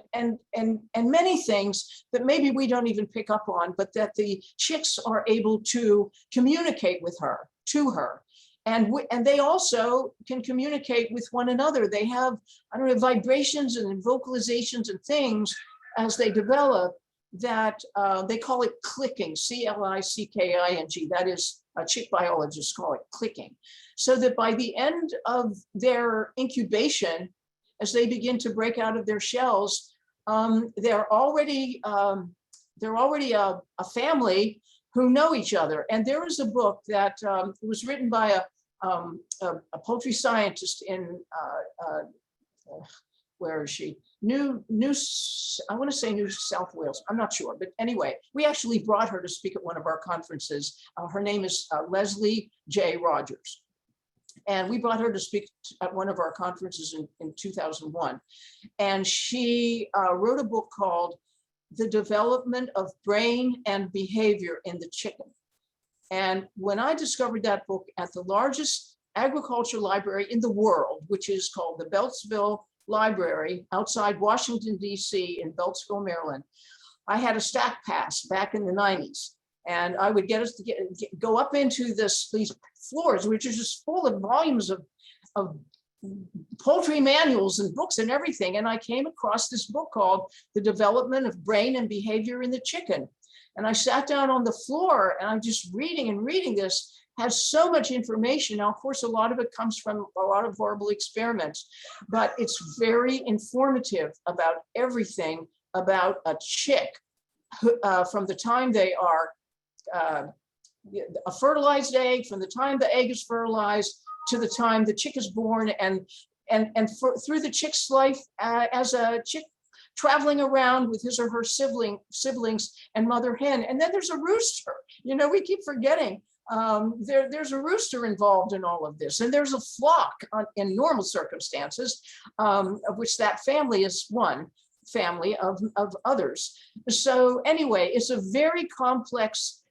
many things that maybe we don't even pick up on, but that the chicks are able to communicate with her, to her. And they also can communicate with one another. They have, I don't know, vibrations and vocalizations and things as they develop that they call it clicking, C-L-I-C-K-I-N-G. That is, chick biologists call it clicking. So that by the end of their incubation, as they begin to break out of their shells, they're already a family who know each other. And there is a book that was written by a poultry scientist in, where is she? I want to say New South Wales. I'm not sure, but anyway, we actually brought her to speak at one of our conferences. Her name is Leslie J. Rogers. And we brought her to speak at one of our conferences in 2001. And she wrote a book called The Development of Brain and Behavior in the Chicken. And when I discovered that book at the largest agriculture library in the world, which is called the Beltsville Library outside Washington, D.C. in Beltsville, Maryland, I had a stack pass back in the 90s. And I would get us to go up into these floors, which are just full of volumes of poultry manuals and books and everything. And I came across this book called The Development of Brain and Behavior in the Chicken. And I sat down on the floor and I'm just reading and reading this. Has so much information. Now, of course, a lot of it comes from a lot of horrible experiments, but it's very informative about everything about a chick from the time they are a fertilized egg, from the time the egg is fertilized to the time the chick is born, and through the chick's life as a chick traveling around with his or her siblings and mother hen. And then there's a rooster. You know, we keep forgetting. There's a rooster involved in all of this, and there's a flock in normal circumstances, of which that family is one family of others. So anyway, it's a very complex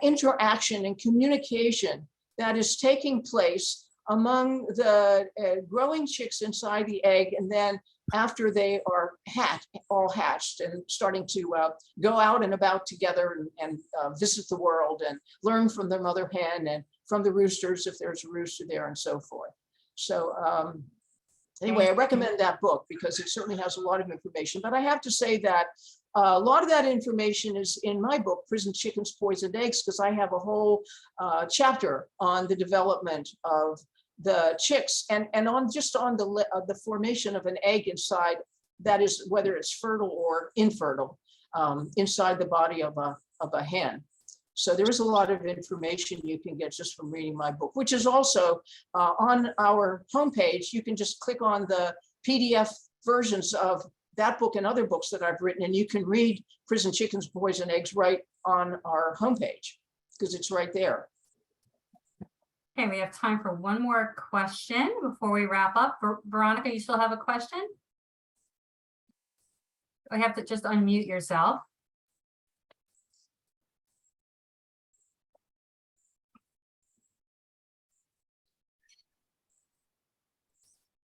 interaction and communication that is taking place among the growing chicks inside the egg, and then after they are all hatched and starting to go out and about together and visit the world and learn from their mother hen and from the roosters if there's a rooster there and so forth. So anyway, I recommend that book because it certainly has a lot of information. But I have to say that a lot of that information is in my book, Prison Chickens, Poisoned Eggs, because I have a whole chapter on the development of the chicks and on the formation of an egg inside, that is whether it's fertile or infertile, inside the body of a hen. So there is a lot of information you can get just from reading my book, which is also on our homepage. You can just click on the PDF versions of that book and other books that I've written, and you can read Prison Chickens, Poisoned Eggs right on our homepage because it's right there. Okay, we have time for one more question before we wrap up. Veronica, you still have a question? I have to just unmute yourself.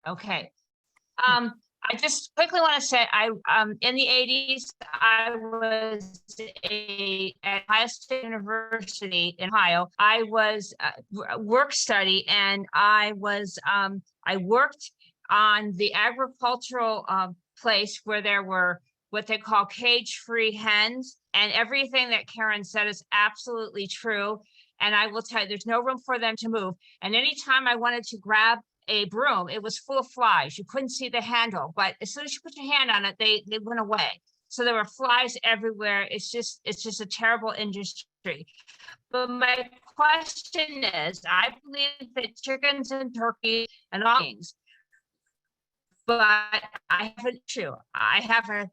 Okay. I just quickly want to say in the 80s, I was at Ohio State University in Ohio. I was work study, and I worked on the agricultural place where there were what they call cage-free hens, and everything that Karen said is absolutely true. And I will tell you, there's no room for them to move. And anytime I wanted to grab a broom, it was full of flies. You couldn't see the handle, but as soon as you put your hand on it, they went away. So there were flies everywhere. It's just a terrible industry. But my question is, I believe that chickens and turkeys and all things, but I have an issue. I have a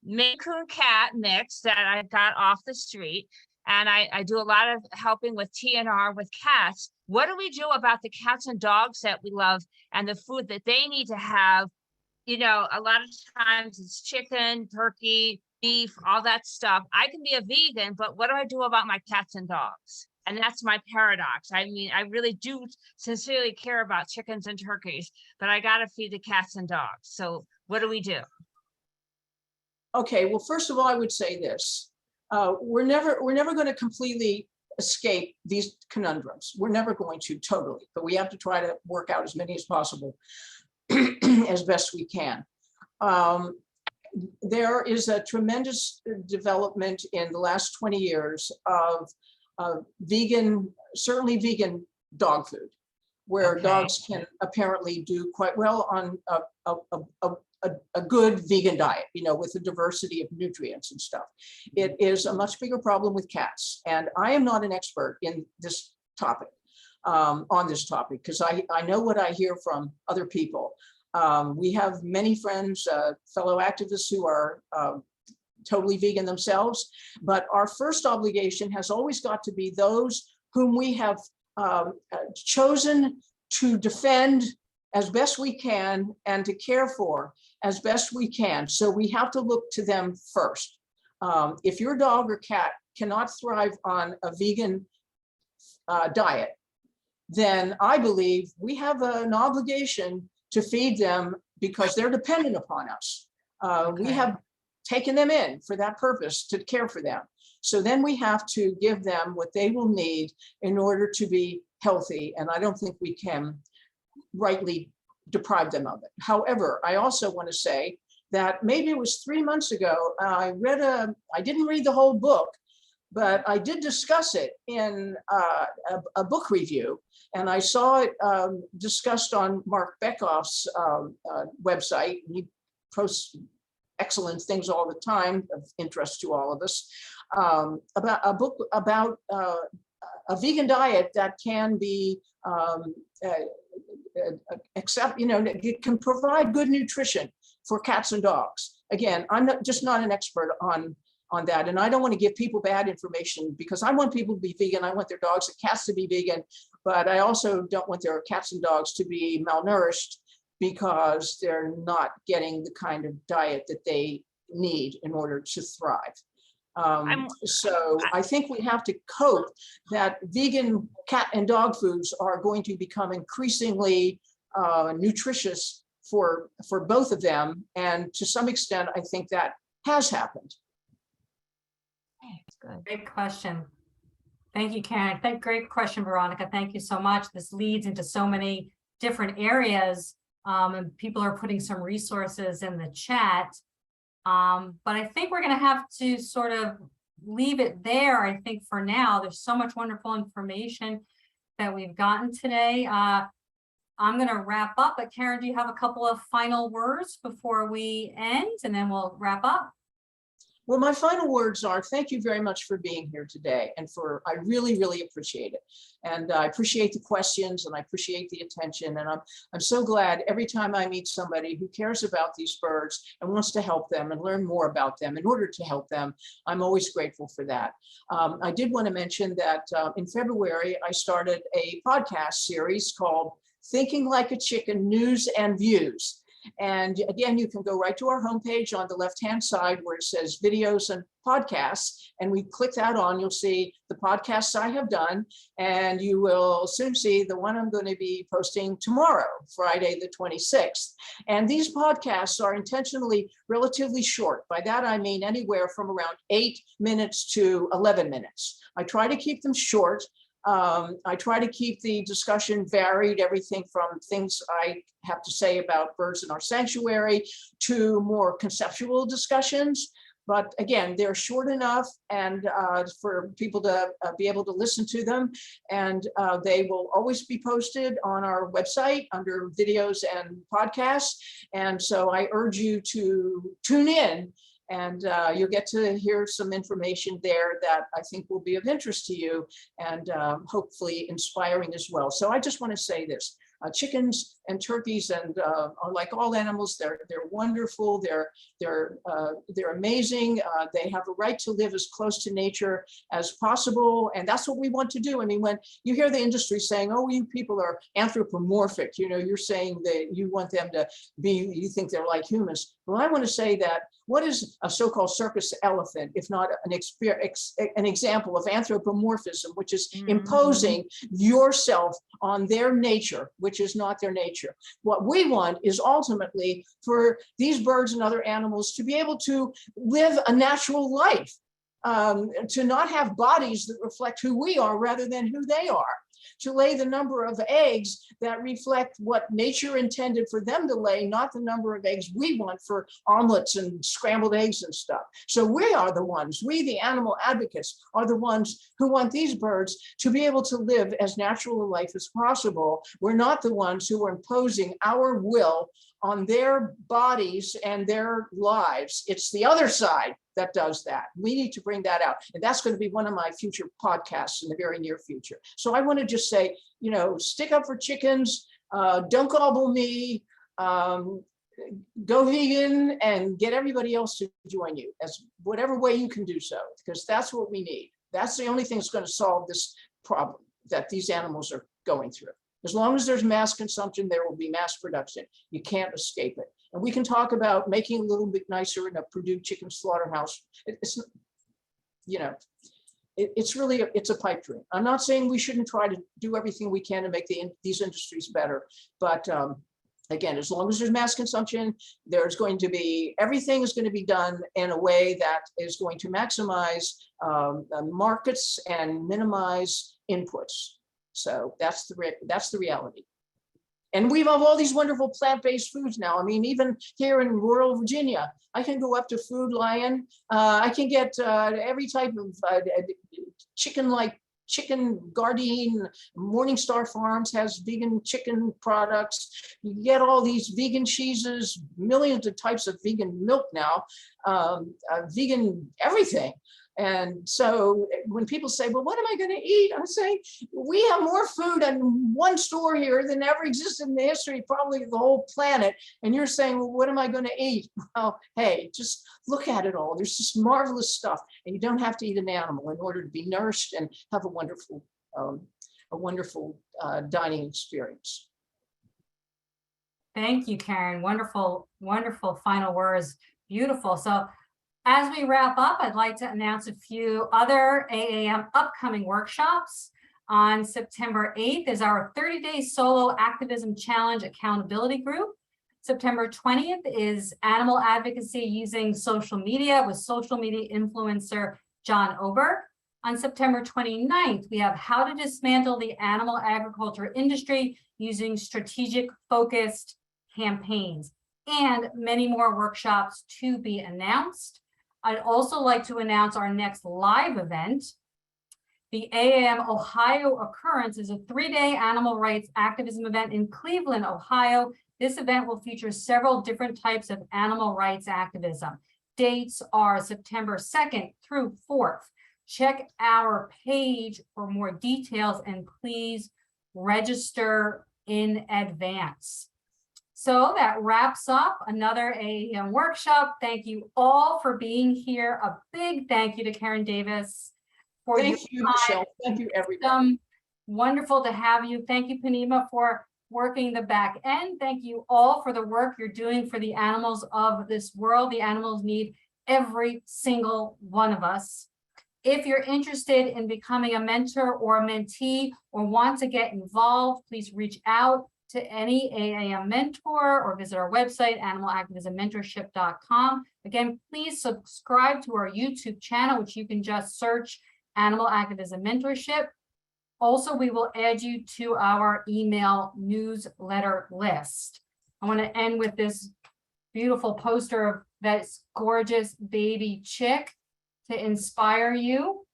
Maine Coon cat mix that I got off the street, and I do a lot of helping with TNR with cats. What do we do about the cats and dogs that we love and the food that they need to have? You know, a lot of times it's chicken, turkey, beef, all that stuff. I can be a vegan, but what do I do about my cats and dogs? And that's my paradox. I mean, I really do sincerely care about chickens and turkeys, but I got to feed the cats and dogs. So what do we do? Okay, well, first of all, I would say this. We're never going to completely escape these conundrums. We're never going to totally, but we have to try to work out as many as possible as best we can. There is a tremendous development in the last 20 years of vegan, certainly vegan dog food, where dogs can apparently do quite well on a good vegan diet, you know, with a diversity of nutrients and stuff. It is a much bigger problem with cats. And I am not an expert in this topic, on this topic, because I know what I hear from other people. We have many friends, fellow activists who are totally vegan themselves, but our first obligation has always got to be those whom we have chosen to defend as best we can and to care for as best we can. So we have to look to them first. If your dog or cat cannot thrive on a vegan diet, then I believe we have an obligation to feed them because they're dependent upon us. We Okay. have taken them in for that purpose, to care for them. So then we have to give them what they will need in order to be healthy. And I don't think we can rightly deprive them of it. However, I also want to say that maybe it was 3 months ago, I didn't read the whole book, but I did discuss it in a book review, and I saw it discussed on Mark Bekoff's website. He posts excellent things all the time of interest to all of us, about a book about a vegan diet that can be it can provide good nutrition for cats and dogs. Again, I'm not an expert on that, and I don't want to give people bad information, because I want people to be vegan. I want their dogs and cats to be vegan, but I also don't want their cats and dogs to be malnourished because they're not getting the kind of diet that they need in order to thrive. So I think we have to cope that vegan cat and dog foods are going to become increasingly nutritious for both of them. And to some extent, I think that has happened. Good. Great question. Thank you, Karen. Great question, Veronica. Thank you so much. This leads into so many different areas, and people are putting some resources in the chat. But I think we're going to have to sort of leave it there. I think for now, there's so much wonderful information that we've gotten today. I'm going to wrap up, but Karen, do you have a couple of final words before we end, and then we'll wrap up? Well, my final words are thank you very much for being here today, and I really, really appreciate it. And I appreciate the questions, and I appreciate the attention. And I'm so glad every time I meet somebody who cares about these birds and wants to help them and learn more about them in order to help them. I'm always grateful for that. I did want to mention that in February, I started a podcast series called Thinking Like a Chicken, News and Views. And again, you can go right to our homepage on the left-hand side where it says videos and podcasts. And we click that on, you'll see the podcasts I have done. And you will soon see the one I'm going to be posting tomorrow, Friday, the 26th. And these podcasts are intentionally relatively short. By that, I mean anywhere from around 8 minutes to 11 minutes. I try to keep them short. I try to keep the discussion varied, everything from things I have to say about birds in our sanctuary to more conceptual discussions. But again, they're short enough and for people to be able to listen to them. And they will always be posted on our website under videos and podcasts. And so I urge you to tune in. And you'll get to hear some information there that I think will be of interest to you and hopefully inspiring as well. So I just want to say this. Chickens and turkeys and are like all animals. They're wonderful. They're amazing. They have a right to live as close to nature as possible, and that's what we want to do. I mean, when you hear the industry saying, "Oh, you people are anthropomorphic," you're saying that you want them to be. You think they're like humans. Well, I want to say that what is a so-called circus elephant, if not an example of anthropomorphism, which is imposing yourself on their nature, which is not their nature. What we want is ultimately for these birds and other animals to be able to live a natural life, to not have bodies that reflect who we are rather than who they are, to lay the number of eggs that reflect what nature intended for them to lay, not the number of eggs we want for omelets and scrambled eggs and stuff. So we are the ones, we the animal advocates are the ones who want these birds to be able to live as natural a life as possible. We're not the ones who are imposing our will on their bodies and their lives. It's the other side that does that. We need to bring that out. And that's going to be one of my future podcasts in the very near future. So I want to just say, stick up for chickens, don't gobble me, go vegan, and get everybody else to join you as whatever way you can do so, because that's what we need. That's the only thing that's going to solve this problem that these animals are going through. As long as there's mass consumption, there will be mass production. You can't escape it. And we can talk about making a little bit nicer in a Purdue chicken slaughterhouse. It's it's really, it's a pipe dream. I'm not saying we shouldn't try to do everything we can to make these industries better, but again, as long as there's mass consumption, there's going to be, everything is going to be done in a way that is going to maximize markets and minimize inputs. So that's the reality. And we have all these wonderful plant-based foods now. I mean, even here in rural Virginia, I can go up to Food Lion. I can get every type of chicken Gardein. Morningstar Farms has vegan chicken products. You get all these vegan cheeses, millions of types of vegan milk now, vegan everything. And so when people say, well, what am I going to eat? I'm saying we have more food in one store here than ever existed in the history, probably of the whole planet. And you're saying, well, what am I going to eat? Well, hey, just look at it all. There's just marvelous stuff. And you don't have to eat an animal in order to be nourished and have a wonderful dining experience. Thank you, Karen. Wonderful, wonderful final words. Beautiful. So as we wrap up, I'd like to announce a few other AAM upcoming workshops. On September 8th is our 30-day solo activism challenge accountability group. September 20th is animal advocacy using social media with social media influencer John Ober. On September 29th, we have how to dismantle the animal agriculture industry using strategic focused campaigns, and many more workshops to be announced. I'd also like to announce our next live event. The AAM Ohio Occurrence is a 3-day animal rights activism event in Cleveland, Ohio. This event will feature several different types of animal rights activism. Dates are September 2nd through 4th. Check our page for more details and please register in advance. So that wraps up another AAM workshop. Thank you all for being here. A big thank you to Karen Davis for Thank you, Michelle. Thank you, everybody. Wonderful to have you. Thank you, Panima, for working the back end. Thank you all for the work you're doing for the animals of this world. The animals need every single one of us. If you're interested in becoming a mentor or a mentee or want to get involved, please reach out to any AAM mentor or visit our website, animalactivismmentorship.com. Again, please subscribe to our YouTube channel, which you can just search Animal Activism Mentorship. Also, we will add you to our email newsletter list. I want to end with this beautiful poster of this gorgeous baby chick to inspire you.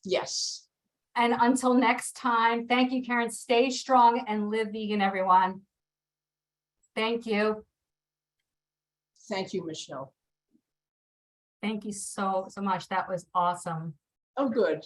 Yes. And until next time, thank you, Karen. Stay strong and live vegan, everyone. Thank you. Thank you, Michelle. Thank you so much. That was awesome. Oh, good.